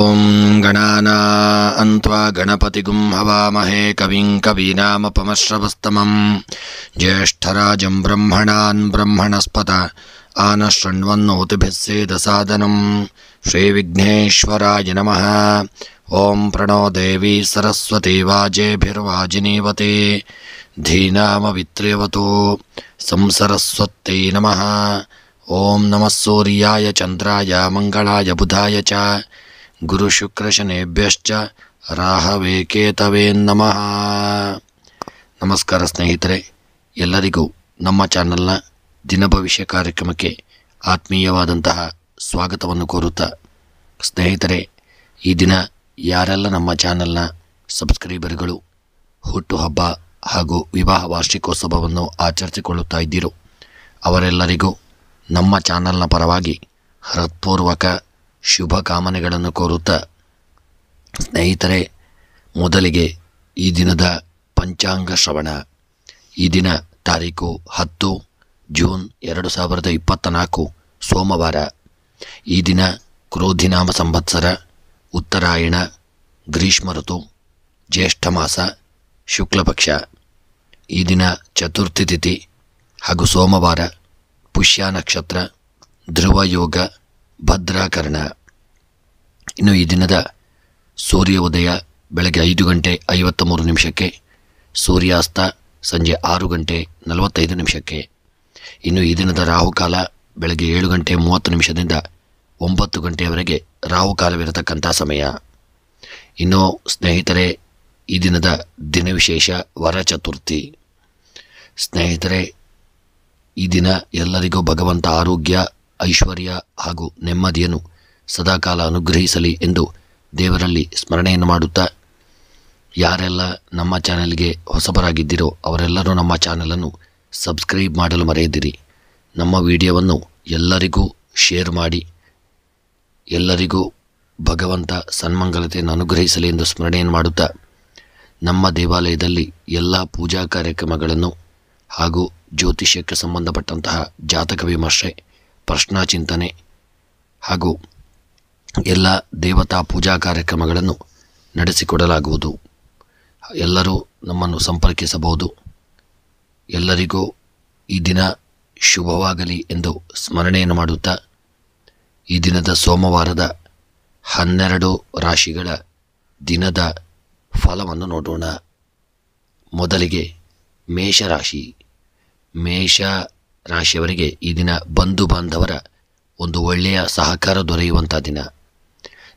ಓಂ ಗಣಾನಾನ್ತ್ವಾ ಗಣಪತಿಗುಂ ಹವಾಮಹೇ ಕವಿಂ ಕವೀನಾಮಪಮಶ್ರವಸ್ತಮಂ ಜ್ಯೇಷ್ಠರಾಜಂ ಬ್ರಹ್ಮಣಾನ್ ಬ್ರಹ್ಮಣಸ್ಪತ ಆನಶೃಣ್ವನ್ನೋತಿಭಿಸ್ಸೇದಸಾದನಂ ಶ್ರೀವಿಘ್ನೇಶ್ವರಾಯ ನಮಃ. ಓಂ ಪ್ರಣೋ ದೇವಿ ಸರಸ್ವತಿ ವಾಜೇಭಿರ್ವಾಜಿನೀವತೆ ಧೀನಾಮವಿತ್ರ್ಯವತೋ ಸಂಸರಸ್ವತ್ಯೈ ನಮಃ. ಓಂ ನಮಃ ಸೂರ್ಯಾಯ ಚಂದ್ರಾಯ ಮಂಗಳಾಯ ಬುಧಾಯ ಚ ಗುರುಶುಕ್ರಶನೇಭ್ಯಶ್ಚ ರಾಹವೇ ಕೇತವೇ ನಮಃ. ನಮಸ್ಕಾರ ಸ್ನೇಹಿತರೆ, ಎಲ್ಲರಿಗೂ ನಮ್ಮ ಚಾನಲ್ನ ದಿನ ಭವಿಷ್ಯ ಕಾರ್ಯಕ್ರಮಕ್ಕೆ ಆತ್ಮೀಯವಾದಂತಹ ಸ್ವಾಗತವನ್ನು ಕೋರುತ್ತಾ, ಸ್ನೇಹಿತರೆ, ಈ ದಿನ ಯಾರೆಲ್ಲ ನಮ್ಮ ಚಾನಲ್ನ ಸಬ್ಸ್ಕ್ರೈಬರ್ಗಳು ಹುಟ್ಟುಹಬ್ಬ ಹಾಗೂ ವಿವಾಹ ವಾರ್ಷಿಕೋತ್ಸವವನ್ನು ಆಚರಿಸಿಕೊಳ್ಳುತ್ತಾ ಇದ್ದೀರೋ ಅವರೆಲ್ಲರಿಗೂ ನಮ್ಮ ಚಾನಲ್ನ ಪರವಾಗಿ ಹೃತ್ಪೂರ್ವಕ ಶುಭ ಕಾಮನೆಗಳನ್ನು ಕೋರುತ್ತಾ, ಸ್ನೇಹಿತರೆ, ಮೊದಲಿಗೆ ಈ ದಿನದ ಪಂಚಾಂಗ ಶ್ರವಣ. ಈ ದಿನ ತಾರೀಕು 10 ಜೂನ್ 2024 ಸೋಮವಾರ. ಈ ದಿನ ಕ್ರೋಧಿನಾಮ ಸಂವತ್ಸರ, ಉತ್ತರಾಯಣ, ಗ್ರೀಷ್ಮ ಋತು, ಜ್ಯೇಷ್ಠ ಮಾಸ, ಶುಕ್ಲಪಕ್ಷ. ಈ ದಿನ ಚತುರ್ಥಿ ತಿಥಿ ಹಾಗೂ ಸೋಮವಾರ, ಪುಷ್ಯ ನಕ್ಷತ್ರ, ಧ್ರುವ ಯೋಗ, ಭದ್ರಾಕರ್ಣ. ಇನ್ನು ಈ ದಿನದ ಸೂರ್ಯ ಉದಯ ಬೆಳಗ್ಗೆ 5 ಗಂಟೆ 53 ನಿಮಿಷಕ್ಕೆ, ಸೂರ್ಯಾಸ್ತ ಸಂಜೆ 6 ಗಂಟೆ 45 ನಿಮಿಷಕ್ಕೆ. ಇನ್ನು ಈ ದಿನದ ರಾಹುಕಾಲ ಬೆಳಗ್ಗೆ 7 ಗಂಟೆ 30 ನಿಮಿಷದಿಂದ 9 ಗಂಟೆಯವರೆಗೆ ರಾಹುಕಾಲವಿರತಕ್ಕಂಥ ಸಮಯ. ಇನ್ನು ಸ್ನೇಹಿತರೆ, ಈ ದಿನದ ದಿನವಿಶೇಷ ವರ ಚತುರ್ಥಿ. ಸ್ನೇಹಿತರೆ, ಈ ದಿನ ಎಲ್ಲರಿಗೂ ಭಗವಂತ ಆರೋಗ್ಯ, ಐಶ್ವರ್ಯ ಹಾಗೂ ನೆಮ್ಮದಿಯನ್ನು ಸದಾಕಾಲ ಅನುಗ್ರಹಿಸಲಿ ಎಂದು ದೇವರಲ್ಲಿ ಸ್ಮರಣೆಯನ್ನು ಮಾಡುತ್ತಾ, ಯಾರೆಲ್ಲ ನಮ್ಮ ಚಾನೆಲ್ಗೆ ಹೊಸಬರಾಗಿದ್ದೀರೋ ಅವರೆಲ್ಲರೂ ನಮ್ಮ ಚಾನಲನ್ನು ಸಬ್ಸ್ಕ್ರೈಬ್ ಮಾಡಲು ಮರೆಯದಿರಿ. ನಮ್ಮ ವಿಡಿಯೋವನ್ನು ಎಲ್ಲರಿಗೂ ಶೇರ್ ಮಾಡಿ, ಎಲ್ಲರಿಗೂ ಭಗವಂತ ಸನ್ಮಂಗಲತೆಯನ್ನು ಅನುಗ್ರಹಿಸಲಿ ಎಂದು ಸ್ಮರಣೆಯನ್ನು ಮಾಡುತ್ತಾ, ನಮ್ಮ ದೇವಾಲಯದಲ್ಲಿ ಎಲ್ಲ ಪೂಜಾ ಕಾರ್ಯಕ್ರಮಗಳನ್ನು ಹಾಗೂ ಜ್ಯೋತಿಷ್ಯಕ್ಕೆ ಸಂಬಂಧಪಟ್ಟಂತಹ ಜಾತಕ ವಿಮರ್ಶೆ, ಪ್ರಶ್ನಾ ಚಿಂತನೆ ಹಾಗೂ ಎಲ್ಲ ದೇವತಾ ಪೂಜಾ ಕಾರ್ಯಕ್ರಮಗಳನ್ನು ನಡೆಸಿಕೊಡಲಾಗುವುದು. ಎಲ್ಲರೂ ನಮ್ಮನ್ನು ಸಂಪರ್ಕಿಸಬಹುದು. ಎಲ್ಲರಿಗೂ ಈ ದಿನ ಶುಭವಾಗಲಿ ಎಂದು ಸ್ಮರಣೆಯನ್ನು ಮಾಡುತ್ತಾ, ಈ ದಿನದ ಸೋಮವಾರದ 12 ರಾಶಿಗಳ ದಿನದ ಫಲವನ್ನು ನೋಡೋಣ. ಮೊದಲಿಗೆ ಮೇಷರಾಶಿ. ಮೇಷ ರಾಶಿಯವರಿಗೆ ಈ ದಿನ ಬಂಧು ಬಾಂಧವರ ಒಂದು ಒಳ್ಳೆಯ ಸಹಕಾರ ದೊರೆಯುವಂಥ ದಿನ.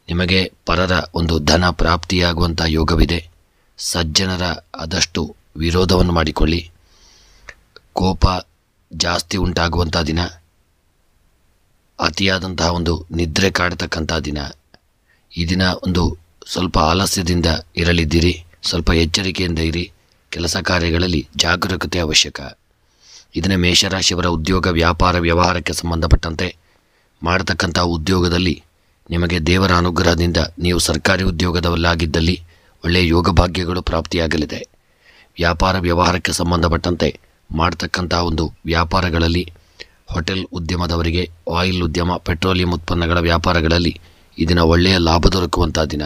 ನಿಮಗೆ ಪರರ ಒಂದು ಧನ ಪ್ರಾಪ್ತಿಯಾಗುವಂಥ ಯೋಗವಿದೆ. ಸಜ್ಜನರ ಆದಷ್ಟು ವಿರೋಧವನ್ನು ಮಾಡಿಕೊಳ್ಳಿ. ಕೋಪ ಜಾಸ್ತಿ ಉಂಟಾಗುವಂಥ ದಿನ. ಅತಿಯಾದಂತಹ ಒಂದು ನಿದ್ರೆ ಕಾಡತಕ್ಕಂಥ ದಿನ. ಈ ದಿನ ಒಂದು ಸ್ವಲ್ಪ ಆಲಸ್ಯದಿಂದ ಇರಲಿದ್ದೀರಿ. ಸ್ವಲ್ಪ ಎಚ್ಚರಿಕೆಯಿಂದ ಇರಿ. ಕೆಲಸ ಕಾರ್ಯಗಳಲ್ಲಿ ಜಾಗರೂಕತೆ ಅವಶ್ಯಕ. ಇದನ್ನು ಮೇಷರಾಶಿಯವರ ಉದ್ಯೋಗ, ವ್ಯಾಪಾರ, ವ್ಯವಹಾರಕ್ಕೆ ಸಂಬಂಧಪಟ್ಟಂತೆ ಮಾಡತಕ್ಕಂಥ ಉದ್ಯೋಗದಲ್ಲಿ ನಿಮಗೆ ದೇವರ ಅನುಗ್ರಹದಿಂದ ನೀವು ಸರ್ಕಾರಿ ಉದ್ಯೋಗದಲ್ಲಾಗಿದ್ದಲ್ಲಿ ಒಳ್ಳೆಯ ಯೋಗ ಭಾಗ್ಯಗಳು ಪ್ರಾಪ್ತಿಯಾಗಲಿದೆ. ವ್ಯಾಪಾರ ವ್ಯವಹಾರಕ್ಕೆ ಸಂಬಂಧಪಟ್ಟಂತೆ ಮಾಡತಕ್ಕಂಥ ಒಂದು ವ್ಯಾಪಾರಗಳಲ್ಲಿ, ಹೋಟೆಲ್ ಉದ್ಯಮದವರಿಗೆ, ಆಯಿಲ್ ಉದ್ಯಮ, ಪೆಟ್ರೋಲಿಯಂ ಉತ್ಪನ್ನಗಳ ವ್ಯಾಪಾರಗಳಲ್ಲಿ ಈ ದಿನ ಒಳ್ಳೆಯ ಲಾಭ ದೊರಕುವಂಥ ದಿನ.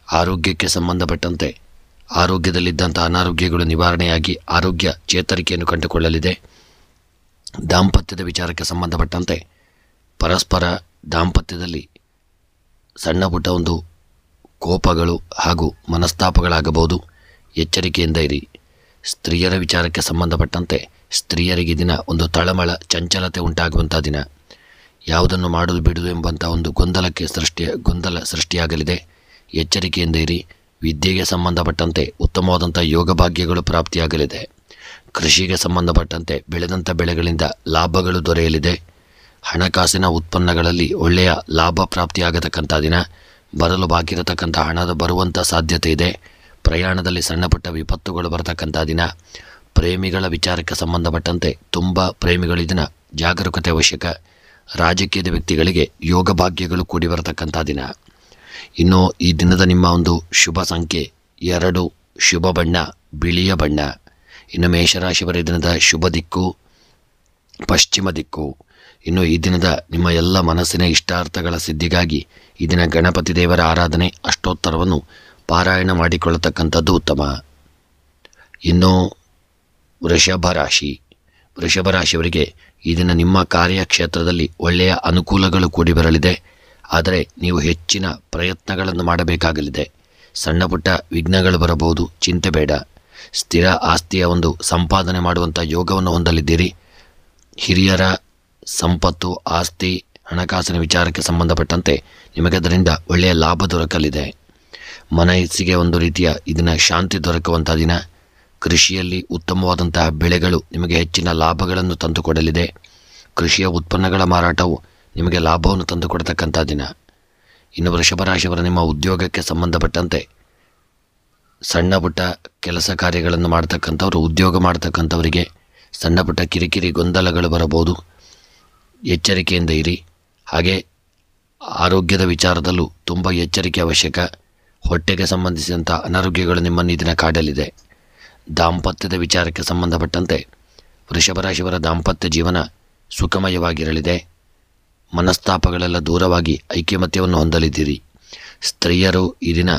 ಆರೋಗ್ಯಕ್ಕೆ ಸಂಬಂಧಪಟ್ಟಂತೆ ಆರೋಗ್ಯದಲ್ಲಿದ್ದಂಥ ಅನಾರೋಗ್ಯಗಳು ನಿವಾರಣೆಯಾಗಿ ಆರೋಗ್ಯ ಚೇತರಿಕೆಯನ್ನು ಕಂಡುಕೊಳ್ಳಲಿದೆ. ದಾಂಪತ್ಯದ ವಿಚಾರಕ್ಕೆ ಸಂಬಂಧಪಟ್ಟಂತೆ ಪರಸ್ಪರ ದಾಂಪತ್ಯದಲ್ಲಿ ಸಣ್ಣ ಪುಟ್ಟ ಒಂದು ಕೋಪಗಳು ಹಾಗೂ ಮನಸ್ತಾಪಗಳಾಗಬಹುದು. ಎಚ್ಚರಿಕೆಯಿಂದ ಇರಿ. ಸ್ತ್ರೀಯರ ವಿಚಾರಕ್ಕೆ ಸಂಬಂಧಪಟ್ಟಂತೆ ಸ್ತ್ರೀಯರಿಗೆ ದಿನ ಒಂದು ತಳಮಳ, ಚಂಚಲತೆ ಉಂಟಾಗುವಂಥ ದಿನ. ಯಾವುದನ್ನು ಮಾಡೋದು ಬಿಡುವುದು ಎಂಬಂಥ ಒಂದು ಗೊಂದಲ ಸೃಷ್ಟಿಯಾಗಲಿದೆ. ಎಚ್ಚರಿಕೆಯಿಂದ ಇರಿ. ವಿದ್ಯೆಗೆ ಸಂಬಂಧಪಟ್ಟಂತೆ ಉತ್ತಮವಾದಂಥ ಯೋಗ ಭಾಗ್ಯಗಳು ಪ್ರಾಪ್ತಿಯಾಗಲಿದೆ. ಕೃಷಿಗೆ ಸಂಬಂಧಪಟ್ಟಂತೆ ಬೆಳೆದಂಥ ಬೆಳೆಗಳಿಂದ ಲಾಭಗಳು ದೊರೆಯಲಿದೆ. ಹಣಕಾಸಿನ ಉತ್ಪನ್ನಗಳಲ್ಲಿ ಒಳ್ಳೆಯ ಲಾಭ ಪ್ರಾಪ್ತಿಯಾಗತಕ್ಕಂಥ ದಿನ. ಬರಲು ಬಾಕಿರತಕ್ಕಂಥ ಹಣದ ಬರುವಂಥ ಸಾಧ್ಯತೆ ಇದೆ. ಪ್ರಯಾಣದಲ್ಲಿ ಸಣ್ಣ ಪುಟ್ಟ ವಿಪತ್ತುಗಳು ಬರತಕ್ಕಂಥ ದಿನ. ಪ್ರೇಮಿಗಳ ವಿಚಾರಕ್ಕೆ ಸಂಬಂಧಪಟ್ಟಂತೆ ತುಂಬ ಪ್ರೇಮಿಗಳು ದಿನ ಜಾಗರೂಕತೆ ಅವಶ್ಯಕ. ರಾಜಕೀಯದ ವ್ಯಕ್ತಿಗಳಿಗೆ ಯೋಗ ಭಾಗ್ಯಗಳು ಕೂಡಿ ಬರತಕ್ಕಂಥ ದಿನ. ಇನ್ನು ಈ ದಿನದ ನಿಮ್ಮ ಒಂದು ಶುಭ ಸಂಖ್ಯೆ 2, ಶುಭ ಬಣ್ಣ ಬಿಳಿಯ ಬಣ್ಣ. ಇನ್ನು ಮೇಷರಾಶಿಯವರ ದಿನದ ಶುಭ ದಿಕ್ಕು ಪಶ್ಚಿಮ ದಿಕ್ಕು. ಇನ್ನು ಈ ದಿನದ ನಿಮ್ಮ ಎಲ್ಲ ಮನಸ್ಸಿನ ಇಷ್ಟಾರ್ಥಗಳ ಸಿದ್ಧಿಗಾಗಿ ಈ ದಿನ ಗಣಪತಿ ದೇವರ ಆರಾಧನೆ ಅಷ್ಟೋತ್ತರವನ್ನು ಪಾರಾಯಣ ಮಾಡಿಕೊಳ್ಳತಕ್ಕಂಥದ್ದು ಉತ್ತಮ. ಇನ್ನು ವೃಷಭ ರಾಶಿಯವರಿಗೆ ಈ ದಿನ ನಿಮ್ಮ ಕಾರ್ಯಕ್ಷೇತ್ರದಲ್ಲಿ ಒಳ್ಳೆಯ ಅನುಕೂಲಗಳು ಕೂಡಿ ಬರಲಿದೆ. ಆದರೆ ನೀವು ಹೆಚ್ಚಿನ ಪ್ರಯತ್ನಗಳನ್ನು ಮಾಡಬೇಕಾಗಲಿದೆ. ಸಣ್ಣ ಪುಟ್ಟ ವಿಘ್ನಗಳು ಬರಬಹುದು, ಚಿಂತೆ ಬೇಡ. ಸ್ಥಿರ ಆಸ್ತಿಯ ಒಂದು ಸಂಪಾದನೆ ಮಾಡುವಂಥ ಯೋಗವನ್ನು ಹೊಂದಲಿದ್ದೀರಿ. ಹಿರಿಯರ ಸಂಪತ್ತು, ಆಸ್ತಿ, ಹಣಕಾಸಿನ ವಿಚಾರಕ್ಕೆ ಸಂಬಂಧಪಟ್ಟಂತೆ ನಿಮಗೆ ಅದರಿಂದ ಒಳ್ಳೆಯ ಲಾಭ ದೊರಕಲಿದೆ. ಮನಸ್ಸಿಗೆ ಒಂದು ರೀತಿಯ ಇದನ್ನ ಶಾಂತಿ ದೊರಕುವಂಥ ದಿನ. ಕೃಷಿಯಲ್ಲಿ ಉತ್ತಮವಾದಂತಹ ಬೆಳೆಗಳು ನಿಮಗೆ ಹೆಚ್ಚಿನ ಲಾಭಗಳನ್ನು ತಂದುಕೊಡಲಿದೆ. ಕೃಷಿಯ ಉತ್ಪನ್ನಗಳ ಮಾರಾಟವು ನಿಮಗೆ ಲಾಭವನ್ನು ತಂದುಕೊಡ್ತಕ್ಕಂಥ ದಿನ. ಇನ್ನು ವೃಷಭ ರಾಶಿಯವರ ನಿಮ್ಮ ಉದ್ಯೋಗಕ್ಕೆ ಸಂಬಂಧಪಟ್ಟಂತೆ ಸಣ್ಣ ಪುಟ್ಟ ಕೆಲಸ ಕಾರ್ಯಗಳನ್ನು ಮಾಡ್ತಕ್ಕಂಥವ್ರು, ಉದ್ಯೋಗ ಮಾಡ್ತಕ್ಕಂಥವರಿಗೆ ಸಣ್ಣ ಪುಟ್ಟ ಕಿರಿಕಿರಿ ಗೊಂದಲಗಳು ಬರಬಹುದು. ಎಚ್ಚರಿಕೆಯಿಂದ ಇರಿ. ಹಾಗೆ ಆರೋಗ್ಯದ ವಿಚಾರದಲ್ಲೂ ತುಂಬ ಎಚ್ಚರಿಕೆ ಅವಶ್ಯಕ. ಹೊಟ್ಟೆಗೆ ಸಂಬಂಧಿಸಿದಂಥ ಅನಾರೋಗ್ಯಗಳು ನಿಮ್ಮನ್ನು ಈ ದಿನ ಕಾಡಲಿದೆ. ದಾಂಪತ್ಯದ ವಿಚಾರಕ್ಕೆ ಸಂಬಂಧಪಟ್ಟಂತೆ ವೃಷಭ ರಾಶಿಯವರ ದಾಂಪತ್ಯ ಜೀವನ ಸುಖಮಯವಾಗಿರಲಿದೆ. ಮನಸ್ತಾಪಗಳೆಲ್ಲ ದೂರವಾಗಿ ಐಕ್ಯಮತ್ಯವನ್ನು ಹೊಂದಲಿದ್ದೀರಿ. ಸ್ತ್ರೀಯರು ಈ ದಿನ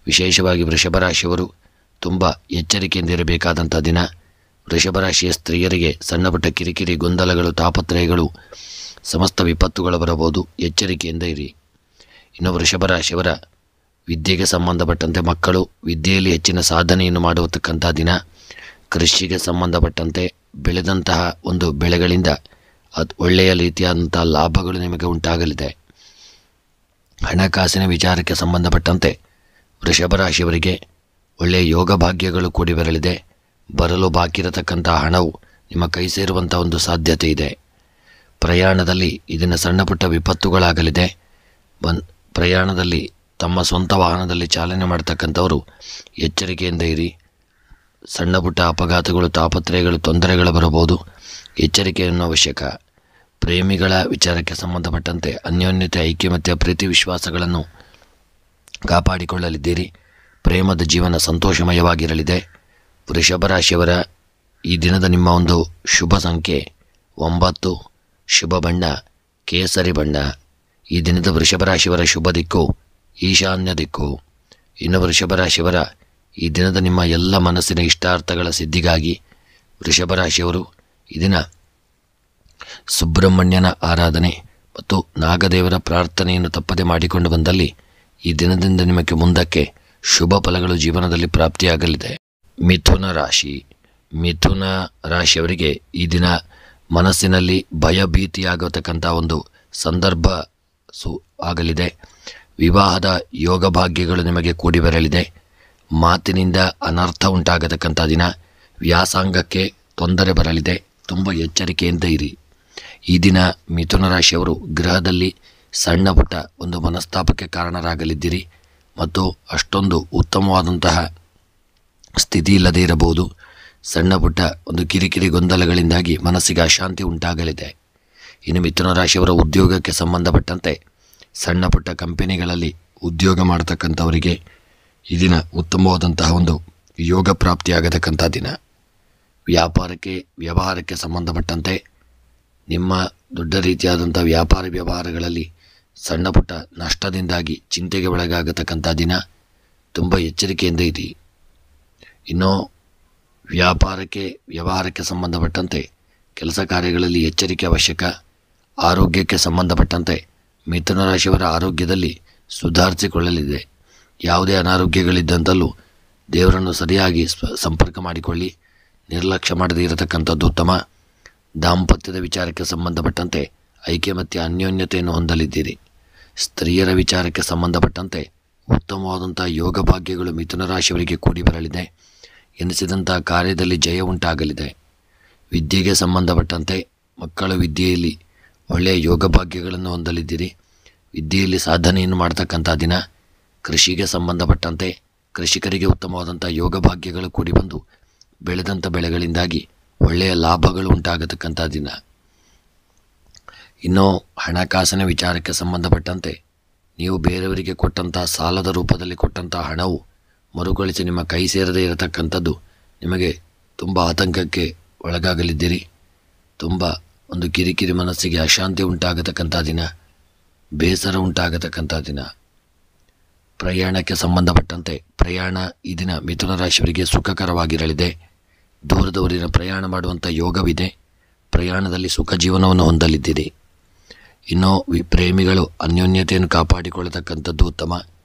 ವಿಶೇಷವಾಗಿ ವೃಷಭ ರಾಶಿಯವರು ತುಂಬ ಎಚ್ಚರಿಕೆಯಿಂದ ಇರಬೇಕಾದಂಥ ದಿನ. ವೃಷಭ ರಾಶಿಯ ಸ್ತ್ರೀಯರಿಗೆ ಸಣ್ಣ ಪುಟ್ಟ ಕಿರಿಕಿರಿ ಗೊಂದಲಗಳು, ತಾಪತ್ರಯಗಳು, ಸಮಸ್ತ ವಿಪತ್ತುಗಳು ಬರಬಹುದು. ಎಚ್ಚರಿಕೆಯಿಂದ ಇರಿ. ಇನ್ನು ವೃಷಭ ರಾಶಿಯವರ ವಿದ್ಯೆಗೆ ಸಂಬಂಧಪಟ್ಟಂತೆ ಮಕ್ಕಳು ವಿದ್ಯೆಯಲ್ಲಿ ಹೆಚ್ಚಿನ ಸಾಧನೆಯನ್ನು ಮಾಡತಕ್ಕಂಥ ದಿನ. ಕೃಷಿಗೆ ಸಂಬಂಧಪಟ್ಟಂತೆ ಬೆಳೆದಂತಹ ಒಂದು ಬೆಳೆಗಳಿಂದ ಒಳ್ಳೆಯ ರೀತಿಯಾದಂಥ ಲಾಭಗಳು ನಿಮಗೆ ಉಂಟಾಗಲಿದೆ. ಹಣಕಾಸಿನ ವಿಚಾರಕ್ಕೆ ಸಂಬಂಧಪಟ್ಟಂತೆ ವೃಷಭ ರಾಶಿಯವರಿಗೆ ಒಳ್ಳೆಯ ಯೋಗ ಭಾಗ್ಯಗಳು ಕೂಡಿ ಬರಲಿದೆ. ಬರಲು ಬಾಕಿ ಇರತಕ್ಕಂಥ ಹಣವು ನಿಮ್ಮ ಕೈ ಸೇರುವಂಥ ಒಂದು ಸಾಧ್ಯತೆ ಇದೆ. ಪ್ರಯಾಣದಲ್ಲಿ ಇದನ್ನು ಸಣ್ಣ ಪುಟ್ಟ ವಿಪತ್ತುಗಳಾಗಲಿದೆ. ಪ್ರಯಾಣದಲ್ಲಿ ತಮ್ಮ ಸ್ವಂತ ವಾಹನದಲ್ಲಿ ಚಾಲನೆ ಮಾಡ್ತಕ್ಕಂಥವರು ಎಚ್ಚರಿಕೆಯಿಂದ ಇರಿ. ಸಣ್ಣ ಪುಟ್ಟ ಅಪಘಾತಗಳು, ತಾಪತ್ರಯಗಳು, ತೊಂದರೆಗಳು ಬರಬಹುದು. ಎಚ್ಚರಿಕೆಯನ್ನು ಅವಶ್ಯಕ. ಪ್ರೇಮಿಗಳ ವಿಚಾರಕ್ಕೆ ಸಂಬಂಧಪಟ್ಟಂತೆ ಅನ್ಯೋನ್ಯತೆ, ಐಕ್ಯಮತ್ಯ, ಪ್ರೀತಿ ವಿಶ್ವಾಸಗಳನ್ನು ಕಾಪಾಡಿಕೊಳ್ಳಲಿದ್ದೀರಿ. ಪ್ರೇಮದ ಜೀವನ ಸಂತೋಷಮಯವಾಗಿರಲಿದೆ. ವೃಷಭ ರಾಶಿಯವರ ಈ ದಿನದ ನಿಮ್ಮ ಒಂದು ಶುಭ ಸಂಖ್ಯೆ 9, ಶುಭ ಬಣ್ಣ ಕೇಸರಿ ಬಣ್ಣ. ಈ ದಿನದ ವೃಷಭ ರಾಶಿಯವರ ಶುಭ ದಿಕ್ಕು ಈಶಾನ್ಯ ದಿಕ್ಕು. ಇನ್ನು ವೃಷಭ ರಾಶಿಯವರ ಈ ದಿನದ ನಿಮ್ಮ ಎಲ್ಲ ಮನಸ್ಸಿನ ಇಷ್ಟಾರ್ಥಗಳ ಸಿದ್ಧಿಗಾಗಿ ವೃಷಭ ರಾಶಿಯವರು ಈ ದಿನ ಸುಬ್ರಹ್ಮಣ್ಯನ ಆರಾಧನೆ ಮತ್ತು ನಾಗದೇವರ ಪ್ರಾರ್ಥನೆಯನ್ನು ತಪ್ಪದೆ ಮಾಡಿಕೊಂಡು ಬಂದಲ್ಲಿ ಈ ದಿನದಿಂದ ನಿಮಗೆ ಮುಂದಕ್ಕೆ ಶುಭ ಫಲಗಳು ಜೀವನದಲ್ಲಿ ಪ್ರಾಪ್ತಿಯಾಗಲಿದೆ. ಮಿಥುನ ರಾಶಿಯವರಿಗೆ ಈ ದಿನ ಮನಸ್ಸಿನಲ್ಲಿ ಭಯಭೀತಿಯಾಗತಕ್ಕಂಥ ಒಂದು ಸಂದರ್ಭ ಆಗಲಿದೆ. ವಿವಾಹದ ಯೋಗ ಭಾಗ್ಯಗಳು ನಿಮಗೆ ಕೂಡಿ ಬರಲಿದೆ. ಮಾತಿನಿಂದ ಅನರ್ಥ ಉಂಟಾಗತಕ್ಕಂಥ ದಿನ. ವ್ಯಾಸಂಗಕ್ಕೆ ತೊಂದರೆ ಬರಲಿದೆ. ತುಂಬ ಎಚ್ಚರಿಕೆಯಿಂದ ಇರಿ. ಈ ದಿನ ಮಿಥುನ ರಾಶಿಯವರು ಗೃಹದಲ್ಲಿ ಸಣ್ಣ ಪುಟ್ಟ ಒಂದು ಮನಸ್ತಾಪಕ್ಕೆ ಕಾರಣರಾಗಲಿದ್ದೀರಿ ಮತ್ತು ಅಷ್ಟೊಂದು ಉತ್ತಮವಾದಂತಹ ಸ್ಥಿತಿ ಇಲ್ಲದೇ ಇರಬಹುದು. ಸಣ್ಣ ಪುಟ್ಟ ಒಂದು ಕಿರಿಕಿರಿ ಗೊಂದಲಗಳಿಂದಾಗಿ ಮನಸ್ಸಿಗೆ ಅಶಾಂತಿ ಉಂಟಾಗಲಿದೆ. ಇನ್ನು ಮಿಥುನ ರಾಶಿಯವರ ಉದ್ಯೋಗಕ್ಕೆ ಸಂಬಂಧಪಟ್ಟಂತೆ ಸಣ್ಣ ಪುಟ್ಟ ಕಂಪನಿಗಳಲ್ಲಿ ಉದ್ಯೋಗ ಮಾಡತಕ್ಕಂಥವರಿಗೆ ಈ ದಿನ ಉತ್ತಮವಾದಂತಹ ಒಂದು ಯೋಗ ಪ್ರಾಪ್ತಿಯಾಗತಕ್ಕಂಥ ದಿನ. ವ್ಯವಹಾರಕ್ಕೆ ಸಂಬಂಧಪಟ್ಟಂತೆ ನಿಮ್ಮ ದೊಡ್ಡ ರೀತಿಯಾದಂಥ ವ್ಯಾಪಾರ ವ್ಯವಹಾರಗಳಲ್ಲಿ ಸಣ್ಣ ಪುಟ್ಟ ನಷ್ಟದಿಂದಾಗಿ ಚಿಂತೆಗೆ ಒಳಗಾಗತಕ್ಕಂಥ ದಿನ. ತುಂಬ ಎಚ್ಚರಿಕೆಯಿಂದ ಇರಿ. ಇನ್ನು ವ್ಯವಹಾರಕ್ಕೆ ಸಂಬಂಧಪಟ್ಟಂತೆ ಕೆಲಸ ಕಾರ್ಯಗಳಲ್ಲಿ ಎಚ್ಚರಿಕೆ ಅವಶ್ಯಕ. ಆರೋಗ್ಯಕ್ಕೆ ಸಂಬಂಧಪಟ್ಟಂತೆ ಮಿಥುನ ರಾಶಿಯವರ ಆರೋಗ್ಯದಲ್ಲಿ ಸುಧಾರಿಸಿಕೊಳ್ಳಲಿದೆ. ಯಾವುದೇ ಅನಾರೋಗ್ಯಗಳಿದ್ದಂತಲೂ ದೇವರನ್ನು ಸರಿಯಾಗಿ ಸಂಪರ್ಕ ಮಾಡಿಕೊಳ್ಳಿ. ನಿರ್ಲಕ್ಷ್ಯ ಮಾಡದೇ ಇರತಕ್ಕಂಥದ್ದು ಉತ್ತಮ. ದಾಂಪತ್ಯದ ವಿಚಾರಕ್ಕೆ ಸಂಬಂಧಪಟ್ಟಂತೆ ಐಕ್ಯಮತ್ಯ, ಅನ್ಯೋನ್ಯತೆಯನ್ನು ಹೊಂದಲಿದ್ದೀರಿ. ಸ್ತ್ರೀಯರ ವಿಚಾರಕ್ಕೆ ಸಂಬಂಧಪಟ್ಟಂತೆ ಉತ್ತಮವಾದಂಥ ಯೋಗ ಭಾಗ್ಯಗಳು ಮಿಥುನ ರಾಶಿಯವರಿಗೆ ಕೂಡಿ ಬರಲಿದೆ. ಎನಿಸಿದಂಥ ಕಾರ್ಯದಲ್ಲಿ ಜಯ ಉಂಟಾಗಲಿದೆ. ವಿದ್ಯೆಗೆ ಸಂಬಂಧಪಟ್ಟಂತೆ ಮಕ್ಕಳ ವಿದ್ಯೆಯಲ್ಲಿ ಒಳ್ಳೆಯ ಯೋಗ ಭಾಗ್ಯಗಳನ್ನು ಹೊಂದಲಿದ್ದೀರಿ. ವಿದ್ಯೆಯಲ್ಲಿ ಸಾಧನೆಯನ್ನು ಮಾಡ್ತಕ್ಕಂಥ ದಿನ. ಕೃಷಿಗೆ ಸಂಬಂಧಪಟ್ಟಂತೆ ಕೃಷಿಕರಿಗೆ ಉತ್ತಮವಾದಂಥ ಯೋಗ ಭಾಗ್ಯಗಳು ಕೂಡಿ ಬಂದು ಬೆಳೆದಂಥ ಬೆಳೆಗಳಿಂದಾಗಿ ಒಳ್ಳೆಯ ಲಾಭಗಳು ಉಂಟಾಗತಕ್ಕಂಥ ದಿನ. ಇನ್ನು ಹಣಕಾಸಿನ ವಿಚಾರಕ್ಕೆ ಸಂಬಂಧಪಟ್ಟಂತೆ ನೀವು ಬೇರೆಯವರಿಗೆ ಕೊಟ್ಟಂಥ ಸಾಲದ ರೂಪದಲ್ಲಿ ಕೊಟ್ಟಂಥ ಹಣವು ಮರುಕಳಿಸಿ ನಿಮ್ಮ ಕೈ ಸೇರದೇ ಇರತಕ್ಕಂಥದ್ದು ನಿಮಗೆ ತುಂಬ ಆತಂಕಕ್ಕೆ ಒಳಗಾಗಲಿದ್ದೀರಿ. ತುಂಬ ಒಂದು ಕಿರಿಕಿರಿ, ಮನಸ್ಸಿಗೆ ಅಶಾಂತಿ ಉಂಟಾಗತಕ್ಕಂಥ ದಿನ. ಬೇಸರ ಉಂಟಾಗತಕ್ಕಂಥ ದಿನ. ಪ್ರಯಾಣಕ್ಕೆ ಸಂಬಂಧಪಟ್ಟಂತೆ ಪ್ರಯಾಣ ಈ ದಿನ ಮಿಥುನ ರಾಶಿಯವರಿಗೆ ಸುಖಕರವಾಗಿರಲಿದೆ. ದೂರದವರಿನ ಪ್ರಯಾಣ ಮಾಡುವಂಥ ಯೋಗವಿದೆ. ಪ್ರಯಾಣದಲ್ಲಿ ಸುಖ ಜೀವನವನ್ನು ಹೊಂದಲಿದ್ದೀರಿ. ಇನ್ನು ಪ್ರೇಮಿಗಳು ಅನ್ಯೋನ್ಯತೆಯನ್ನು ಕಾಪಾಡಿಕೊಳ್ಳತಕ್ಕಂಥದ್ದು ಉತ್ತಮ.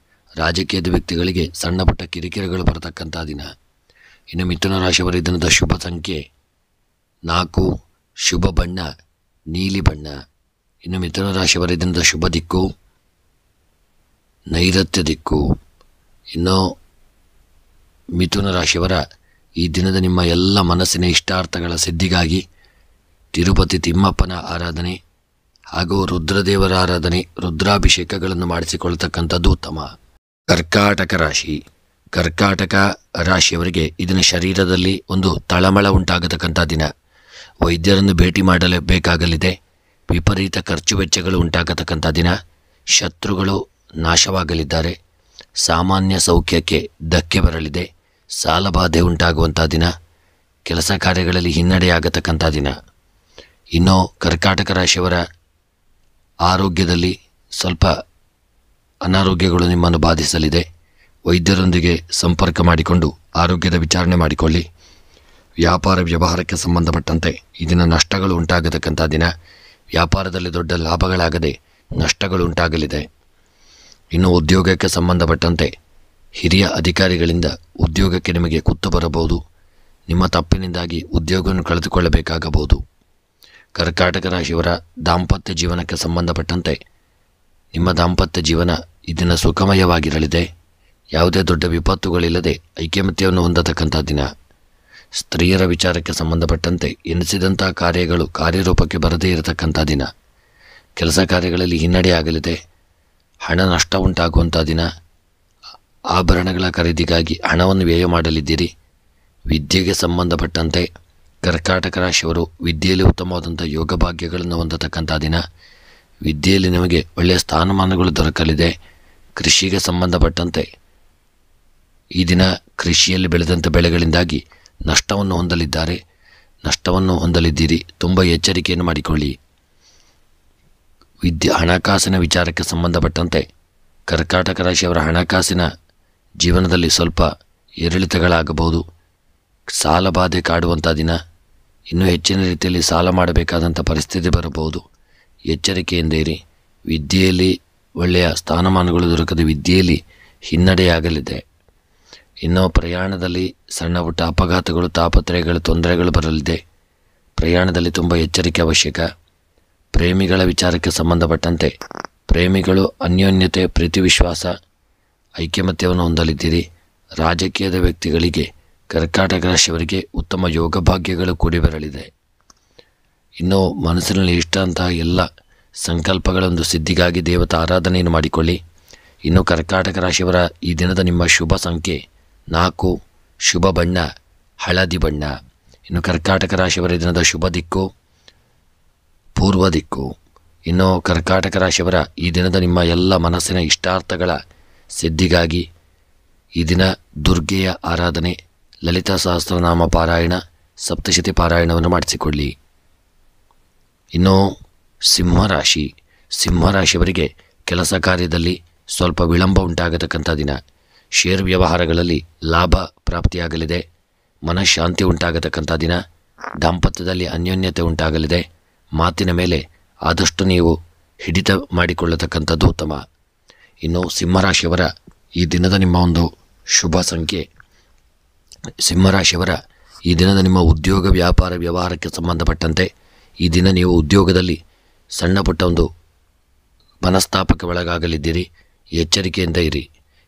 ರಾಜಕೀಯದ ವ್ಯಕ್ತಿಗಳಿಗೆ ಸಣ್ಣ ಪುಟ್ಟ ಕಿರಿಕಿರಿಗಳು ಬರತಕ್ಕಂಥ ದಿನ. ಇನ್ನು ಮಿಥುನ ರಾಶಿಯವರ ದಿನದ ಶುಭ ಸಂಖ್ಯೆ 4, ಶುಭ ಬಣ್ಣ ನೀಲಿ ಬಣ್ಣ. ಇನ್ನು ಮಿಥುನ ರಾಶಿಯವರ ದಿನದ ಶುಭ ದಿಕ್ಕು ನೈಋತ್ಯ ದಿಕ್ಕು. ಇನ್ನು ಮಿಥುನ ರಾಶಿಯವರ ಈ ದಿನದ ನಿಮ್ಮ ಎಲ್ಲ ಮನಸ್ಸಿನ ಇಷ್ಟಾರ್ಥಗಳ ಸಿದ್ಧಿಗಾಗಿ ತಿರುಪತಿ ತಿಮ್ಮಪ್ಪನ ಆರಾಧನೆ ಹಾಗೂ ರುದ್ರದೇವರ ಆರಾಧನೆ, ರುದ್ರಾಭಿಷೇಕಗಳನ್ನು ಮಾಡಿಸಿಕೊಳ್ಳತಕ್ಕಂಥದ್ದು ಉತ್ತಮ. ಕರ್ಕಾಟಕ ರಾಶಿ. ಕರ್ಕಾಟಕ ರಾಶಿಯವರಿಗೆ ಇದನ್ನ ಶರೀರದಲ್ಲಿ ಒಂದು ತಳಮಳ ಉಂಟಾಗತಕ್ಕಂಥ ದಿನ. ವೈದ್ಯರನ್ನು ಭೇಟಿ ಮಾಡಲೇಬೇಕಾಗಲಿದೆ. ವಿಪರೀತ ಖರ್ಚು ವೆಚ್ಚಗಳು ಉಂಟಾಗತಕ್ಕಂಥ ದಿನ. ಶತ್ರುಗಳು ನಾಶವಾಗಲಿದ್ದಾರೆ. ಸಾಮಾನ್ಯ ಸೌಖ್ಯಕ್ಕೆ ಧಕ್ಕೆ ಬರಲಿದೆ. ಸಾಲಬಾಧೆ ಉಂಟಾಗುವಂಥ ದಿನ. ಕೆಲಸ ಕಾರ್ಯಗಳಲ್ಲಿ ಹಿನ್ನಡೆಯಾಗತಕ್ಕಂಥ ದಿನ. ಇನ್ನು ಕರ್ಕಾಟಕ ರಾಶಿಯವರ ಆರೋಗ್ಯದಲ್ಲಿ ಸ್ವಲ್ಪ ಅನಾರೋಗ್ಯಗಳು ನಿಮ್ಮನ್ನು ಬಾಧಿಸಲಿದೆ. ವೈದ್ಯರೊಂದಿಗೆ ಸಂಪರ್ಕ ಮಾಡಿಕೊಂಡು ಆರೋಗ್ಯದ ವಿಚಾರಣೆ ಮಾಡಿಕೊಳ್ಳಿ. ವ್ಯಾಪಾರ ವ್ಯವಹಾರಕ್ಕೆ ಸಂಬಂಧಪಟ್ಟಂತೆ ಈ ದಿನ ನಷ್ಟಗಳು ಉಂಟಾಗತಕ್ಕಂಥ ದಿನ. ವ್ಯಾಪಾರದಲ್ಲಿ ದೊಡ್ಡ ಲಾಭಗಳಾಗದೆ ನಷ್ಟಗಳು ಉಂಟಾಗಲಿದೆ. ಇನ್ನು ಉದ್ಯೋಗಕ್ಕೆ ಸಂಬಂಧಪಟ್ಟಂತೆ ಹಿರಿಯ ಅಧಿಕಾರಿಗಳಿಂದ ಉದ್ಯೋಗಕ್ಕೆ ನಿಮಗೆ ಕುತ್ತು ಬರಬಹುದು. ನಿಮ್ಮ ತಪ್ಪಿನಿಂದಾಗಿ ಉದ್ಯೋಗವನ್ನು ಕಳೆದುಕೊಳ್ಳಬೇಕಾಗಬಹುದು. ಕರ್ಕಾಟಕ ರಾಶಿಯವರ ದಾಂಪತ್ಯ ಜೀವನಕ್ಕೆ ಸಂಬಂಧಪಟ್ಟಂತೆ ನಿಮ್ಮ ದಾಂಪತ್ಯ ಜೀವನ ಈ ದಿನ ಸುಖಮಯವಾಗಿರಲಿದೆ. ಯಾವುದೇ ದೊಡ್ಡ ವಿಪತ್ತುಗಳಿಲ್ಲದೆ ಐಕ್ಯಮತ್ಯವನ್ನು ಹೊಂದತಕ್ಕಂಥ ದಿನ. ಸ್ತ್ರೀಯರ ವಿಚಾರಕ್ಕೆ ಸಂಬಂಧಪಟ್ಟಂತೆ ಎನಿಸಿದಂಥ ಕಾರ್ಯಗಳು ಕಾರ್ಯರೂಪಕ್ಕೆ ಬರದೇ ಇರತಕ್ಕಂಥ ದಿನ. ಕೆಲಸ ಕಾರ್ಯಗಳಲ್ಲಿ ಹಿನ್ನಡೆಯಾಗಲಿದೆ. ಹಣ ನಷ್ಟ ಉಂಟಾಗುವಂಥ ದಿನ. ಆಭರಣಗಳ ಖರೀದಿಗಾಗಿ ಹಣವನ್ನು ವ್ಯಯ ಮಾಡಲಿದ್ದೀರಿ. ವಿದ್ಯೆಗೆ ಸಂಬಂಧಪಟ್ಟಂತೆ ಕರ್ಕಾಟಕ ರಾಶಿಯವರು ವಿದ್ಯೆಯಲ್ಲಿ ಉತ್ತಮವಾದಂಥ ಯೋಗ ಭಾಗ್ಯಗಳನ್ನು ಹೊಂದತಕ್ಕಂಥ ದಿನ. ವಿದ್ಯೆಯಲ್ಲಿ ನಿಮಗೆ ಒಳ್ಳೆಯ ಸ್ಥಾನಮಾನಗಳು ದೊರಕಲಿದೆ. ಕೃಷಿಗೆ ಸಂಬಂಧಪಟ್ಟಂತೆ ಈ ದಿನ ಕೃಷಿಯಲ್ಲಿ ಬೆಳೆದಂಥ ಬೆಳೆಗಳಿಂದಾಗಿ ನಷ್ಟವನ್ನು ಹೊಂದಲಿದ್ದೀರಿ. ತುಂಬ ಎಚ್ಚರಿಕೆಯನ್ನು ಮಾಡಿಕೊಳ್ಳಿ. ಹಣಕಾಸಿನ ವಿಚಾರಕ್ಕೆ ಸಂಬಂಧಪಟ್ಟಂತೆ ಕರ್ಕಾಟಕ ರಾಶಿಯವರ ಹಣಕಾಸಿನ ಜೀವನದಲ್ಲಿ ಸ್ವಲ್ಪ ಏರಿಳಿತಗಳಾಗಬಹುದು. ಸಾಲಬಾಧೆ ಕಾಡುವಂಥ ದಿನ. ಇನ್ನೂ ಹೆಚ್ಚಿನ ರೀತಿಯಲ್ಲಿ ಸಾಲ ಮಾಡಬೇಕಾದಂಥ ಪರಿಸ್ಥಿತಿ ಬರಬಹುದು. ಎಚ್ಚರಿಕೆಯಿಂದ ಇರಿ. ವಿದ್ಯೆಯಲ್ಲಿ ಒಳ್ಳೆಯ ಸ್ಥಾನಮಾನಗಳು ದೊರಕದೆ ವಿದ್ಯೆಯಲ್ಲಿ ಹಿನ್ನಡೆಯಾಗಲಿದೆ. ಇನ್ನು ಪ್ರಯಾಣದಲ್ಲಿ ಸಣ್ಣ ಪುಟ್ಟ ಅಪಘಾತಗಳು, ತಾಪತ್ರಯಗಳು, ತೊಂದರೆಗಳು ಬರಲಿದೆ. ಪ್ರಯಾಣದಲ್ಲಿ ತುಂಬ ಎಚ್ಚರಿಕೆ ಅವಶ್ಯಕ. ಪ್ರೇಮಿಗಳ ವಿಚಾರಕ್ಕೆ ಸಂಬಂಧಪಟ್ಟಂತೆ ಪ್ರೇಮಿಗಳು ಅನ್ಯೋನ್ಯತೆ, ಪ್ರೀತಿ, ವಿಶ್ವಾಸ, ಐಕ್ಯಮತ್ಯವನ್ನು ಹೊಂದಲಿದ್ದೀರಿ. ರಾಜಕೀಯದ ವ್ಯಕ್ತಿಗಳಿಗೆ ಕರ್ಕಾಟಕ ರಾಶಿಯವರಿಗೆ ಉತ್ತಮ ಯೋಗ ಭಾಗ್ಯಗಳು ಕೂಡಿ ಬರಲಿದೆ. ಇನ್ನು ಮನಸ್ಸಿನಲ್ಲಿ ಇಷ್ಟ ಅಂತಹ ಎಲ್ಲ ಸಂಕಲ್ಪಗಳೊಂದು ಸಿದ್ಧಿಗಾಗಿ ದೇವತಾ ಆರಾಧನೆಯನ್ನು ಮಾಡಿಕೊಳ್ಳಿ. ಇನ್ನು ಕರ್ಕಾಟಕ ರಾಶಿಯವರ ಈ ದಿನದ ನಿಮ್ಮ ಶುಭ ಸಂಖ್ಯೆ 4, ಶುಭ ಬಣ್ಣ ಹಳದಿ ಬಣ್ಣ. ಇನ್ನು ಕರ್ಕಾಟಕ ರಾಶಿಯವರ ದಿನದ ಶುಭ ದಿಕ್ಕು ಪೂರ್ವ ದಿಕ್ಕು. ಇನ್ನು ಕರ್ಕಾಟಕ ರಾಶಿಯವರ ಈ ದಿನದ ನಿಮ್ಮ ಎಲ್ಲ ಮನಸ್ಸಿನ ಇಷ್ಟಾರ್ಥಗಳ ಸಿದ್ಧಿಗಾಗಿ ಈ ದಿನ ದುರ್ಗೆಯ ಆರಾಧನೆ, ಲಲಿತಾ ಸಹಸ್ರನಾಮ ಪಾರಾಯಣ, ಸಪ್ತಶತಿ ಪಾರಾಯಣವನ್ನು ಮಾಡಿಸಿಕೊಳ್ಳಿ. ಇನ್ನು ಸಿಂಹರಾಶಿಯವರಿಗೆ ಕೆಲಸ ಕಾರ್ಯದಲ್ಲಿ ಸ್ವಲ್ಪ ವಿಳಂಬ ಉಂಟಾಗತಕ್ಕಂಥ ದಿನ. ಷೇರು ವ್ಯವಹಾರಗಳಲ್ಲಿ ಲಾಭ ಪ್ರಾಪ್ತಿಯಾಗಲಿದೆ. ಮನಃಶಾಂತಿ ಉಂಟಾಗತಕ್ಕಂಥ ದಿನ. ದಾಂಪತ್ಯದಲ್ಲಿ ಅನ್ಯೋನ್ಯತೆ ಉಂಟಾಗಲಿದೆ. ಮಾತಿನ ಮೇಲೆ ಆದಷ್ಟು ನೀವು ಹಿಡಿತ ಮಾಡಿಕೊಳ್ಳತಕ್ಕಂಥದ್ದು ಉತ್ತಮ. ಇನ್ನು ಸಿಂಹರಾಶಿಯವರ ಈ ದಿನದ ನಿಮ್ಮ ಒಂದು ಶುಭ ಸಂಖ್ಯೆ, ಸಿಂಹರಾಶಿಯವರ ಈ ದಿನದ ನಿಮ್ಮ ಉದ್ಯೋಗ ವ್ಯಾಪಾರ ವ್ಯವಹಾರಕ್ಕೆ ಸಂಬಂಧಪಟ್ಟಂತೆ ಈ ದಿನ ನೀವು ಉದ್ಯೋಗದಲ್ಲಿ ಸಣ್ಣ ಪುಟ್ಟ ಒಂದು ಮನಸ್ತಾಪಕ್ಕೆ ಒಳಗಾಗಲಿದ್ದೀರಿ. ಎಚ್ಚರಿಕೆಯಿಂದ ಇರಿ.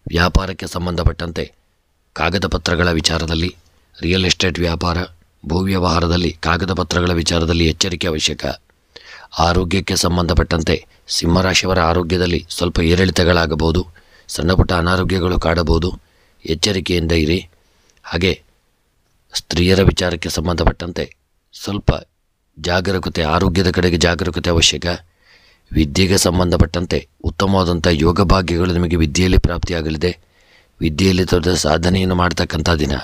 ವ್ಯಾಪಾರಕ್ಕೆ ಸಂಬಂಧಪಟ್ಟಂತೆ ಕಾಗದ ಪತ್ರಗಳ ವಿಚಾರದಲ್ಲಿ, ರಿಯಲ್ ಎಸ್ಟೇಟ್ ವ್ಯಾಪಾರ, ಭೂ ವ್ಯವಹಾರದಲ್ಲಿ ಕಾಗದ ಪತ್ರಗಳ ವಿಚಾರದಲ್ಲಿ ಎಚ್ಚರಿಕೆ ಅವಶ್ಯಕ. ಆರೋಗ್ಯಕ್ಕೆ ಸಂಬಂಧಪಟ್ಟಂತೆ ಸಿಂಹರಾಶಿಯವರ ಆರೋಗ್ಯದಲ್ಲಿ ಸ್ವಲ್ಪ ಏರಿಳಿತಗಳಾಗಬಹುದು. ಸಣ್ಣ ಪುಟ್ಟ ಅನಾರೋಗ್ಯಗಳು ಕಾಡಬಹುದು. ಎಚ್ಚರಿಕೆಯಿಂದ ಇರಿ. ಹಾಗೆ ಸ್ತ್ರೀಯರ ವಿಚಾರಕ್ಕೆ ಸಂಬಂಧಪಟ್ಟಂತೆ ಸ್ವಲ್ಪ ಜಾಗರೂಕತೆ, ಆರೋಗ್ಯದ ಕಡೆಗೆ ಜಾಗರೂಕತೆ ಅವಶ್ಯಕ. ವಿದ್ಯೆಗೆ ಸಂಬಂಧಪಟ್ಟಂತೆ ಉತ್ತಮವಾದಂಥ ಯೋಗ ಭಾಗ್ಯಗಳು ನಿಮಗೆ ವಿದ್ಯೆಯಲ್ಲಿ ಪ್ರಾಪ್ತಿಯಾಗಲಿದೆ. ವಿದ್ಯೆಯಲ್ಲಿ ದೊಡ್ಡ ಸಾಧನೆಯನ್ನು ಮಾಡ್ತಕ್ಕಂಥ ದಿನ.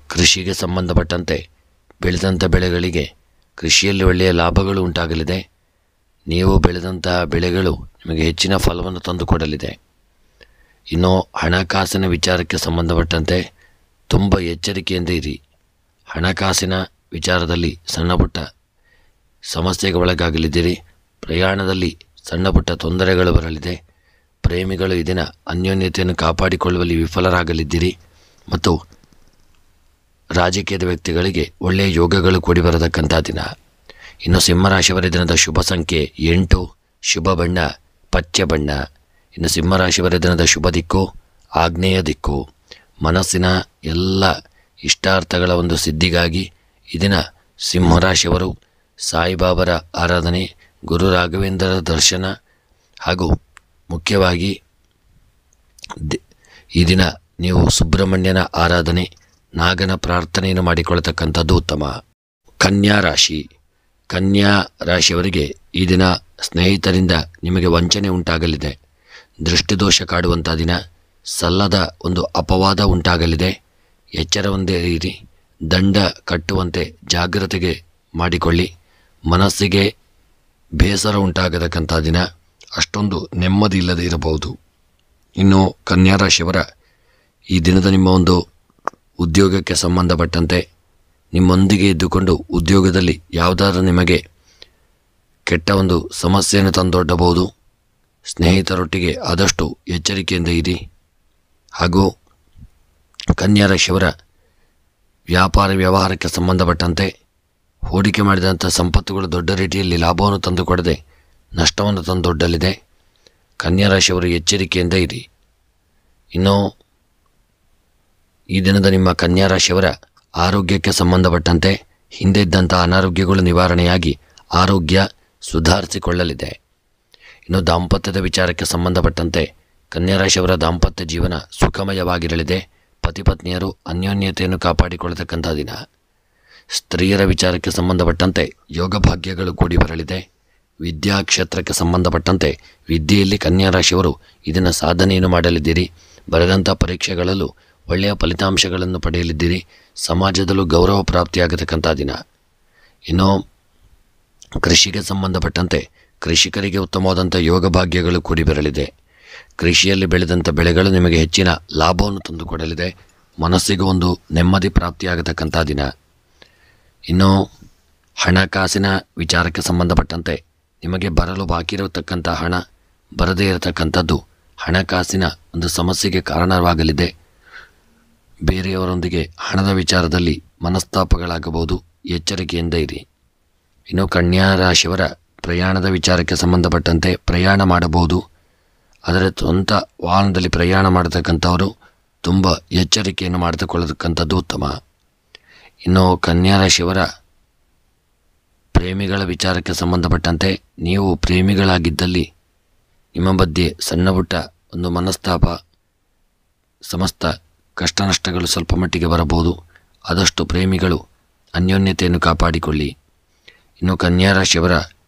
ಕೃಷಿಗೆ ಸಂಬಂಧಪಟ್ಟಂತೆ ಬೆಳೆದಂಥ ಬೆಳೆಗಳಿಗೆ ಕೃಷಿಯಲ್ಲಿ ಒಳ್ಳೆಯ ಲಾಭಗಳು ಉಂಟಾಗಲಿದೆ. ನೀವು ಬೆಳೆದಂಥ ಬೆಳೆಗಳು ನಿಮಗೆ ಹೆಚ್ಚಿನ ಫಲವನ್ನು ತಂದುಕೊಡಲಿದೆ. ಇನ್ನು ಹಣಕಾಸಿನ ವಿಚಾರಕ್ಕೆ ಸಂಬಂಧಪಟ್ಟಂತೆ ತುಂಬ ಎಚ್ಚರಿಕೆಯಿಂದ ಇರಿ. ಹಣಕಾಸಿನ ವಿಚಾರದಲ್ಲಿ ಸಣ್ಣ ಪುಟ್ಟ ಸಮಸ್ಯೆಗೆ ಒಳಗಾಗಲಿದ್ದೀರಿ. ಪ್ರಯಾಣದಲ್ಲಿ ಸಣ್ಣ ಪುಟ್ಟ ತೊಂದರೆಗಳು ಬರಲಿದೆ. ಪ್ರೇಮಿಗಳು ಈ ದಿನ ಅನ್ಯೋನ್ಯತೆಯನ್ನು ಕಾಪಾಡಿಕೊಳ್ಳುವಲ್ಲಿ ವಿಫಲರಾಗಲಿದ್ದೀರಿ. ಮತ್ತು ರಾಜಕೀಯದ ವ್ಯಕ್ತಿಗಳಿಗೆ ಒಳ್ಳೆಯ ಯೋಗಗಳು ಕೂಡಿ ಬರತಕ್ಕಂಥ ದಿನ. ಇನ್ನು ಸಿಂಹರಾಶಿಯವರ ದಿನದ ಶುಭ ಸಂಖ್ಯೆ 8, ಶುಭ ಬಣ್ಣ ಪಚ್ಚೆ ಬಣ್ಣ. ಇನ್ನು ಸಿಂಹರಾಶಿಯವರ ದಿನದ ಶುಭ ದಿಕ್ಕು ಆಗ್ನೇಯ ದಿಕ್ಕು. ಮನಸ್ಸಿನ ಎಲ್ಲ ಇಷ್ಟಾರ್ಥಗಳ ಒಂದು ಸಿದ್ಧಿಗಾಗಿ ಈ ದಿನ ಸಿಂಹರಾಶಿಯವರು ಸಾಯಿಬಾಬರ ಆರಾಧನೆ, ಗುರು ರಾಘವೇಂದ್ರರ ದರ್ಶನ ಹಾಗೂ ಮುಖ್ಯವಾಗಿ ಈ ದಿನ ನೀವು ಸುಬ್ರಹ್ಮಣ್ಯನ ಆರಾಧನೆ, ನಾಗನ ಪ್ರಾರ್ಥನೆಯನ್ನು ಮಾಡಿಕೊಳ್ಳತಕ್ಕಂಥದ್ದು ಉತ್ತಮ. ಕನ್ಯಾ ರಾಶಿ. ಕನ್ಯಾ ರಾಶಿಯವರಿಗೆ ಈ ದಿನ ಸ್ನೇಹಿತರಿಂದ ನಿಮಗೆ ವಂಚನೆ ಉಂಟಾಗಲಿದೆ. ದೃಷ್ಟಿದೋಷ ಕಾಡುವಂಥ ದಿನ. ಸಲ್ಲದ ಒಂದು ಅಪವಾದ ಉಂಟಾಗಲಿದೆ. ಎಚ್ಚರವೊಂದೇ ಇರಿ. ದಂಡ ಕಟ್ಟುವಂತೆ ಜಾಗ್ರತೆಗೆ ಮಾಡಿಕೊಳ್ಳಿ. ಮನಸ್ಸಿಗೆ ಬೇಸರ ಉಂಟಾಗತಕ್ಕಂಥ ದಿನ. ಅಷ್ಟೊಂದು ನೆಮ್ಮದಿ ಇಲ್ಲದೆ ಇರಬಹುದು. ಇನ್ನು ಕನ್ಯಾ ರಾಶಿಯವರ ಈ ದಿನದ ನಿಮ್ಮ ಒಂದು ಉದ್ಯೋಗಕ್ಕೆ ಸಂಬಂಧಪಟ್ಟಂತೆ ನಿಮ್ಮೊಂದಿಗೆ ಇದ್ದುಕೊಂಡು ಉದ್ಯೋಗದಲ್ಲಿ ಯಾವುದಾದ್ರೂ ನಿಮಗೆ ಕೆಟ್ಟ ಒಂದು ಸಮಸ್ಯೆಯನ್ನು ತಂದೊಡ್ಡಬಹುದು. ಸ್ನೇಹಿತರೊಟ್ಟಿಗೆ ಆದಷ್ಟು ಎಚ್ಚರಿಕೆಯಿಂದ ಇರಿ. ಹಾಗೂ ಕನ್ಯಾ ರಾಶಿಯವರ ವ್ಯಾಪಾರ ವ್ಯವಹಾರಕ್ಕೆ ಸಂಬಂಧಪಟ್ಟಂತೆ ಹೂಡಿಕೆ ಮಾಡಿದಂಥ ಸಂಪತ್ತುಗಳು ದೊಡ್ಡ ರೀತಿಯಲ್ಲಿ ಲಾಭವನ್ನು ತಂದುಕೊಡದೆ ನಷ್ಟವನ್ನು ತಂದೊಡ್ಡಲಿದೆ. ಕನ್ಯಾ ರಾಶಿಯವರು ಎಚ್ಚರಿಕೆಯಿಂದ ಇರಿ. ಇನ್ನು ಈ ದಿನದ ನಿಮ್ಮ ಕನ್ಯಾ ರಾಶಿಯವರ ಆರೋಗ್ಯಕ್ಕೆ ಸಂಬಂಧಪಟ್ಟಂತೆ ಹಿಂದೆ ಇದ್ದಂಥ ಅನಾರೋಗ್ಯಗಳು ನಿವಾರಣೆಯಾಗಿ ಆರೋಗ್ಯ ಸುಧಾರಿಸಿಕೊಳ್ಳಲಿದೆ. ಇನ್ನು ದಾಂಪತ್ಯದ ವಿಚಾರಕ್ಕೆ ಸಂಬಂಧಪಟ್ಟಂತೆ ಕನ್ಯಾ ರಾಶಿಯವರ ದಾಂಪತ್ಯ ಜೀವನ ಸುಖಮಯವಾಗಿರಲಿದೆ. ಪತಿ ಪತ್ನಿಯರು ಅನ್ಯೋನ್ಯತೆಯನ್ನು ಕಾಪಾಡಿಕೊಳ್ಳತಕ್ಕಂಥ ದಿನ. ಸ್ತ್ರೀಯರ ವಿಚಾರಕ್ಕೆ ಸಂಬಂಧಪಟ್ಟಂತೆ ಯೋಗ ಭಾಗ್ಯಗಳು ಕೂಡಿ ಬರಲಿದೆ. ವಿದ್ಯಾ ಕ್ಷೇತ್ರಕ್ಕೆ ಸಂಬಂಧಪಟ್ಟಂತೆ ವಿದ್ಯೆಯಲ್ಲಿ ಕನ್ಯಾ ರಾಶಿಯವರು ಇದನ್ನು ಸಾಧನೆಯನ್ನು ಮಾಡಲಿದ್ದೀರಿ. ಬರೆದಂಥ ಪರೀಕ್ಷೆಗಳಲ್ಲೂ ಒಳ್ಳೆಯ ಫಲಿತಾಂಶಗಳನ್ನು ಪಡೆಯಲಿದ್ದೀರಿ. ಸಮಾಜದಲ್ಲೂ ಗೌರವ ಪ್ರಾಪ್ತಿಯಾಗತಕ್ಕಂಥ ದಿನ. ಇನ್ನು ಕೃಷಿಗೆ ಸಂಬಂಧಪಟ್ಟಂತೆ ಕೃಷಿಕರಿಗೆ ಉತ್ತಮವಾದಂಥ ಯೋಗ ಭಾಗ್ಯಗಳು ಕೂಡಿ ಬರಲಿದೆ. ಕೃಷಿಯಲ್ಲಿ ಬೆಳೆದಂಥ ಬೆಳೆಗಳು ನಿಮಗೆ ಹೆಚ್ಚಿನ ಲಾಭವನ್ನು ತಂದುಕೊಡಲಿದೆ. ಮನಸ್ಸಿಗೂ ಒಂದು ನೆಮ್ಮದಿ ಪ್ರಾಪ್ತಿಯಾಗತಕ್ಕಂಥ ದಿನ. ಇನ್ನು ಹಣಕಾಸಿನ ವಿಚಾರಕ್ಕೆ ಸಂಬಂಧಪಟ್ಟಂತೆ ನಿಮಗೆ ಬರಲು ಬಾಕಿ ಇರತಕ್ಕಂಥ ಹಣ ಬರದೇ ಇರತಕ್ಕಂಥದ್ದು ಹಣಕಾಸಿನ ಒಂದು ಸಮಸ್ಯೆಗೆ ಕಾರಣವಾಗಲಿದೆ. ಬೇರೆಯವರೊಂದಿಗೆ ಹಣದ ವಿಚಾರದಲ್ಲಿ ಮನಸ್ತಾಪಗಳಾಗಬಹುದು. ಎಚ್ಚರಿಕೆಯಿಂದ ಇರಿ. ಇನ್ನು ಕನ್ಯಾ ರಾಶಿಯವರ ಪ್ರಯಾಣದ ವಿಚಾರಕ್ಕೆ ಸಂಬಂಧಪಟ್ಟಂತೆ ಪ್ರಯಾಣ ಮಾಡಬಹುದು. ಆದರೆ ಸ್ವಂತ ವಾಹನದಲ್ಲಿ ಪ್ರಯಾಣ ಮಾಡತಕ್ಕಂಥವರು ತುಂಬ ಎಚ್ಚರಿಕೆಯನ್ನು ಮಾಡಿಕೊಳ್ಳತಕ್ಕಂಥದ್ದು ಉತ್ತಮ. ಇನ್ನು ಕನ್ಯಾ ರಾಶಿಯವರ ಪ್ರೇಮಿಗಳ ವಿಚಾರಕ್ಕೆ ಸಂಬಂಧಪಟ್ಟಂತೆ ನೀವು ಪ್ರೇಮಿಗಳಾಗಿದ್ದಲ್ಲಿ ನಿಮ್ಮ ಮಧ್ಯೆ ಸಣ್ಣ ಪುಟ್ಟ ಒಂದು ಮನಸ್ತಾಪ, ಸಮಸ್ತ ಕಷ್ಟ ನಷ್ಟಗಳು ಸ್ವಲ್ಪ ಮಟ್ಟಿಗೆ ಬರಬಹುದು. ಆದಷ್ಟು ಪ್ರೇಮಿಗಳು ಅನ್ಯೋನ್ಯತೆಯನ್ನು ಕಾಪಾಡಿಕೊಳ್ಳಿ. ಇನ್ನು ಕನ್ಯಾ ರಾಶಿಯವರ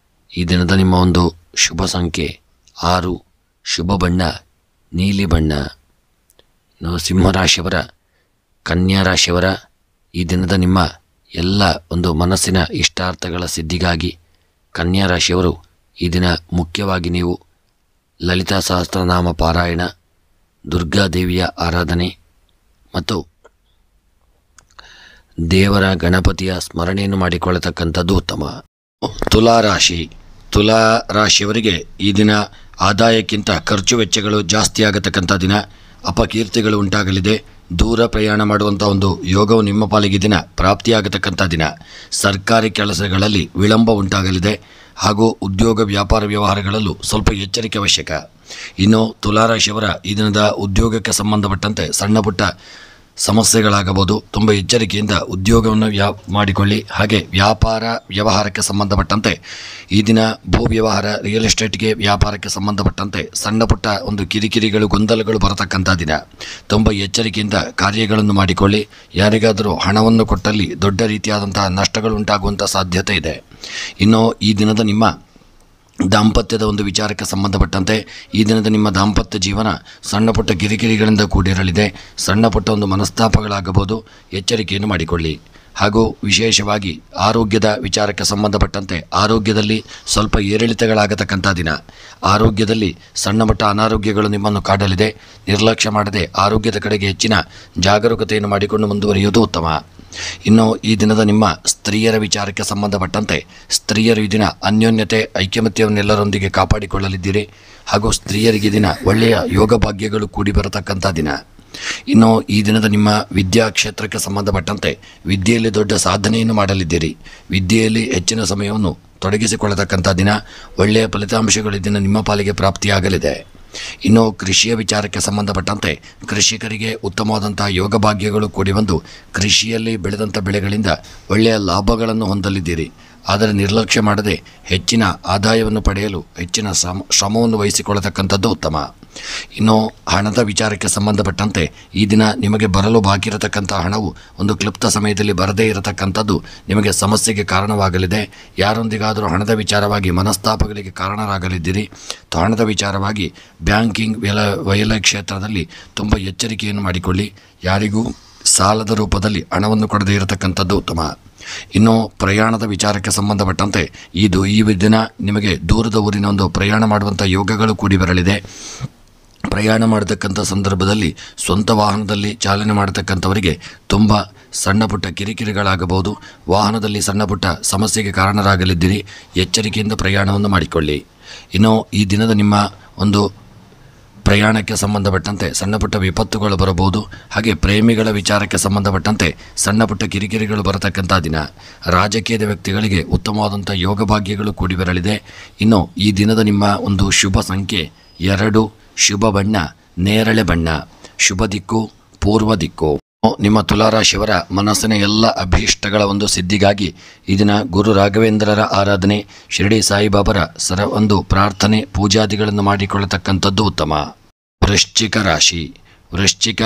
ಈ ದಿನದ ನಿಮ್ಮ ಒಂದು ಶುಭ ಸಂಖ್ಯೆ 6, ಶುಭ ಬಣ್ಣ ನೀಲಿ ಬಣ್ಣ. ಇನ್ನು ಸಿಂಹರಾಶಿಯವರ ಕನ್ಯಾ ರಾಶಿಯವರ ಈ ದಿನದ ನಿಮ್ಮ ಎಲ್ಲ ಒಂದು ಮನಸ್ಸಿನ ಇಷ್ಟಾರ್ಥಗಳ ಸಿದ್ಧಿಗಾಗಿ ಕನ್ಯಾ ರಾಶಿಯವರು ಈ ದಿನ ಮುಖ್ಯವಾಗಿ ನೀವು ಲಲಿತಾ ಸಹಸ್ರನಾಮ ಪಾರಾಯಣ, ದುರ್ಗಾದೇವಿಯ ಆರಾಧನೆ ಮತ್ತು ದೇವರ ಗಣಪತಿಯ ಸ್ಮರಣೆಯನ್ನು ಮಾಡಿಕೊಳ್ಳತಕ್ಕಂಥದ್ದು ಉತ್ತಮ. ತುಲಾ ರಾಶಿಯವರಿಗೆ ಈ ದಿನ ಆದಾಯಕ್ಕಿಂತ ಖರ್ಚು ವೆಚ್ಚಗಳು ಜಾಸ್ತಿ ಆಗತಕ್ಕಂಥ ದಿನ. ಅಪಕೀರ್ತಿಗಳು ಉಂಟಾಗಲಿದೆ. ದೂರ ಪ್ರಯಾಣ ಮಾಡುವಂಥ ಒಂದು ಯೋಗವು ನಿಮ್ಮ ಪಾಲಿಗೆ ದಿನ ಪ್ರಾಪ್ತಿಯಾಗತಕ್ಕಂಥ ದಿನ. ಸರ್ಕಾರಿ ಕೆಲಸಗಳಲ್ಲಿ ವಿಳಂಬ ಉಂಟಾಗಲಿದೆ. ಹಾಗೂ ಉದ್ಯೋಗ ವ್ಯಾಪಾರ ವ್ಯವಹಾರಗಳಲ್ಲೂ ಸ್ವಲ್ಪ ಎಚ್ಚರಿಕೆ ಅವಶ್ಯಕ. ಇನ್ನು ತುಲಾರಾಶಿಯವರ ಈ ದಿನದ ಉದ್ಯೋಗಕ್ಕೆ ಸಂಬಂಧಪಟ್ಟಂತೆ ಸಣ್ಣ ಪುಟ್ಟ ಸಮಸ್ಯೆಗಳಾಗಬಹುದು. ತುಂಬ ಎಚ್ಚರಿಕೆಯಿಂದ ಉದ್ಯೋಗವನ್ನು ಮಾಡಿಕೊಳ್ಳಿ. ಹಾಗೆ ವ್ಯಾಪಾರ ವ್ಯವಹಾರಕ್ಕೆ ಸಂಬಂಧಪಟ್ಟಂತೆ ಈ ದಿನ ಭೂ ವ್ಯವಹಾರ, ರಿಯಲ್ ಎಸ್ಟೇಟ್ಗೆ ವ್ಯಾಪಾರಕ್ಕೆ ಸಂಬಂಧಪಟ್ಟಂತೆ ಸಣ್ಣ ಪುಟ್ಟ ಒಂದು ಕಿರಿಕಿರಿಗಳು, ಗೊಂದಲಗಳು ಬರತಕ್ಕಂಥ ದಿನ. ತುಂಬ ಎಚ್ಚರಿಕೆಯಿಂದ ಕಾರ್ಯಗಳನ್ನು ಮಾಡಿಕೊಳ್ಳಿ. ಯಾರಿಗಾದರೂ ಹಣವನ್ನು ಕೊಟ್ಟಲ್ಲಿ ದೊಡ್ಡ ರೀತಿಯಾದಂತಹ ನಷ್ಟಗಳು ಉಂಟಾಗುವಂಥ ಸಾಧ್ಯತೆ ಇದೆ. ಇನ್ನು ಈ ದಿನದ ನಿಮ್ಮ ದಾಂಪತ್ಯದ ಒಂದು ವಿಚಾರಕ್ಕೆ ಸಂಬಂಧಪಟ್ಟಂತೆ ಈ ದಿನದ ನಿಮ್ಮ ದಾಂಪತ್ಯ ಜೀವನ ಸಣ್ಣ ಪುಟ್ಟ ಕಿರಿಕಿರಿಗಳಿಂದ ಕೂಡಿರಲಿದೆ. ಸಣ್ಣ ಪುಟ್ಟ ಒಂದು ಮನಸ್ತಾಪಗಳಾಗಬಹುದು. ಎಚ್ಚರಿಕೆಯನ್ನು ಮಾಡಿಕೊಳ್ಳಿ. ಹಾಗೂ ವಿಶೇಷವಾಗಿ ಆರೋಗ್ಯದ ವಿಚಾರಕ್ಕೆ ಸಂಬಂಧಪಟ್ಟಂತೆ ಆರೋಗ್ಯದಲ್ಲಿ ಸ್ವಲ್ಪ ಏರಿಳಿತಗಳಾಗತಕ್ಕಂಥ ದಿನ. ಆರೋಗ್ಯದಲ್ಲಿ ಸಣ್ಣ ಮಟ್ಟ ಅನಾರೋಗ್ಯಗಳು ನಿಮ್ಮನ್ನು ಕಾಡಲಿದೆ. ನಿರ್ಲಕ್ಷ್ಯ ಮಾಡದೆ ಆರೋಗ್ಯದ ಕಡೆಗೆ ಹೆಚ್ಚಿನ ಜಾಗರೂಕತೆಯನ್ನು ಮಾಡಿಕೊಂಡು ಮುಂದುವರಿಯುವುದು ಉತ್ತಮ. ಇನ್ನು ಈ ದಿನದ ನಿಮ್ಮ ಸ್ತ್ರೀಯರ ವಿಚಾರಕ್ಕೆ ಸಂಬಂಧಪಟ್ಟಂತೆ ಸ್ತ್ರೀಯರು ಈ ದಿನ ಅನ್ಯೋನ್ಯತೆ ಐಕ್ಯಮತ್ಯವನ್ನೆಲ್ಲರೊಂದಿಗೆ ಕಾಪಾಡಿಕೊಳ್ಳಲಿದ್ದೀರಿ. ಹಾಗೂ ಸ್ತ್ರೀಯರಿಗೆ ದಿನ ಒಳ್ಳೆಯ ಯೋಗ ಭಾಗ್ಯಗಳು ಕೂಡಿ ಬರತಕ್ಕಂಥ ದಿನ. ಇನ್ನು ಈ ದಿನದ ನಿಮ್ಮ ವಿದ್ಯಾ ಕ್ಷೇತ್ರಕ್ಕೆ ಸಂಬಂಧಪಟ್ಟಂತೆ ವಿದ್ಯೆಯಲ್ಲಿ ದೊಡ್ಡ ಸಾಧನೆಯನ್ನು ಮಾಡಲಿದ್ದೀರಿ. ವಿದ್ಯೆಯಲ್ಲಿ ಹೆಚ್ಚಿನ ಸಮಯವನ್ನು ತೊಡಗಿಸಿಕೊಳ್ಳತಕ್ಕಂಥ ದಿನ. ಒಳ್ಳೆಯ ಫಲಿತಾಂಶಗಳು ಈ ದಿನ ನಿಮ್ಮ ಪಾಲಿಗೆ ಪ್ರಾಪ್ತಿಯಾಗಲಿದೆ. ಇನ್ನು ಕೃಷಿಯ ವಿಚಾರಕ್ಕೆ ಸಂಬಂಧಪಟ್ಟಂತೆ ಕೃಷಿಕರಿಗೆ ಉತ್ತಮವಾದಂಥ ಯೋಗ ಭಾಗ್ಯಗಳು ಕೂಡಿ ಬಂದು ಕೃಷಿಯಲ್ಲಿ ಬೆಳೆದಂಥ ಬೆಳೆಗಳಿಂದ ಒಳ್ಳೆಯ ಲಾಭಗಳನ್ನು ಹೊಂದಲಿದ್ದೀರಿ. ಆದರೆ ನಿರ್ಲಕ್ಷ್ಯ ಮಾಡದೆ ಹೆಚ್ಚಿನ ಆದಾಯವನ್ನು ಪಡೆಯಲು ಹೆಚ್ಚಿನ ಶ್ರಮವನ್ನು ವಹಿಸಿಕೊಳ್ಳತಕ್ಕಂಥದ್ದು ಉತ್ತಮ. ಇನ್ನು ಹಣದ ವಿಚಾರಕ್ಕೆ ಸಂಬಂಧಪಟ್ಟಂತೆ ಈ ದಿನ ನಿಮಗೆ ಬರಲು ಬಾಕಿ ಇರತಕ್ಕಂಥ ಹಣವು ಒಂದು ಕ್ಲುಪ್ತ ಸಮಯದಲ್ಲಿ ಬರದೇ ಇರತಕ್ಕಂಥದ್ದು ನಿಮಗೆ ಸಮಸ್ಯೆಗೆ ಕಾರಣವಾಗಲಿದೆ. ಯಾರೊಂದಿಗಾದರೂ ಹಣದ ವಿಚಾರವಾಗಿ ಮನಸ್ತಾಪಗಳಿಗೆ ಕಾರಣರಾಗಲಿದ್ದೀರಿ. ಹಣದ ವಿಚಾರವಾಗಿ ಬ್ಯಾಂಕಿಂಗ್ ವಲಯ ಕ್ಷೇತ್ರದಲ್ಲಿ ತುಂಬ ಎಚ್ಚರಿಕೆಯನ್ನು ಮಾಡಿಕೊಳ್ಳಿ. ಯಾರಿಗೂ ಸಾಲದ ರೂಪದಲ್ಲಿ ಹಣವನ್ನು ಕೊಡದೇ ಇರತಕ್ಕಂಥದ್ದು ಉತ್ತಮ. ಇನ್ನು ಪ್ರಯಾಣದ ವಿಚಾರಕ್ಕೆ ಸಂಬಂಧಪಟ್ಟಂತೆ ಈ ದಿನ ನಿಮಗೆ ದೂರದ ಊರಿನ ಒಂದು ಪ್ರಯಾಣ ಮಾಡುವಂಥ ಯೋಗಗಳು ಕೂಡಿ ಬರಲಿದೆ. ಪ್ರಯಾಣ ಮಾಡತಕ್ಕಂಥ ಸಂದರ್ಭದಲ್ಲಿ ಸ್ವಂತ ವಾಹನದಲ್ಲಿ ಚಾಲನೆ ಮಾಡತಕ್ಕಂಥವರಿಗೆ ತುಂಬ ಸಣ್ಣ ಪುಟ್ಟ ಕಿರಿಕಿರಿಗಳಾಗಬಹುದು. ವಾಹನದಲ್ಲಿ ಸಣ್ಣ ಪುಟ್ಟ ಸಮಸ್ಯೆಗೆ ಕಾರಣರಾಗಲಿದ್ದೀರಿ. ಎಚ್ಚರಿಕೆಯಿಂದ ಪ್ರಯಾಣವನ್ನು ಮಾಡಿಕೊಳ್ಳಿ. ಇನ್ನು ಈ ದಿನದ ನಿಮ್ಮ ಒಂದು ಪ್ರಯಾಣಕ್ಕೆ ಸಂಬಂಧಪಟ್ಟಂತೆ ಸಣ್ಣ ಪುಟ್ಟ ವಿಪತ್ತುಗಳು ಬರಬಹುದು. ಹಾಗೆ ಪ್ರೇಮಿಗಳ ವಿಚಾರಕ್ಕೆ ಸಂಬಂಧಪಟ್ಟಂತೆ ಸಣ್ಣ ಪುಟ್ಟ ಕಿರಿಕಿರಿಗಳು ಬರತಕ್ಕಂಥ ದಿನ. ರಾಜಕೀಯದ ವ್ಯಕ್ತಿಗಳಿಗೆ ಉತ್ತಮವಾದಂಥ ಯೋಗ ಭಾಗ್ಯಗಳು ಕೂಡಿ ಬರಲಿದೆ. ಇನ್ನು ಈ ದಿನದ ನಿಮ್ಮ ಒಂದು ಶುಭ ಸಂಖ್ಯೆ 2, ಶುಭ ಬಣ್ಣ ನೇರಳೆ ಬಣ್ಣ, ಶುಭ ದಿಕ್ಕು ಪೂರ್ವ ದಿಕ್ಕು. ನಿಮ್ಮ ತುಲಾರಾಶಿಯವರ ಮನಸ್ಸಿನ ಎಲ್ಲ ಅಭೀಷ್ಟಗಳ ಒಂದು ಸಿದ್ಧಿಗಾಗಿ ಈ ದಿನ ಗುರು ರಾಘವೇಂದ್ರರ ಆರಾಧನೆ, ಶಿರಡಿ ಸಾಯಿಬಾಬರ ಒಂದು ಪ್ರಾರ್ಥನೆ, ಪೂಜಾದಿಗಳನ್ನು ಮಾಡಿಕೊಳ್ಳತಕ್ಕಂಥದ್ದು ಉತ್ತಮ. ವೃಶ್ಚಿಕ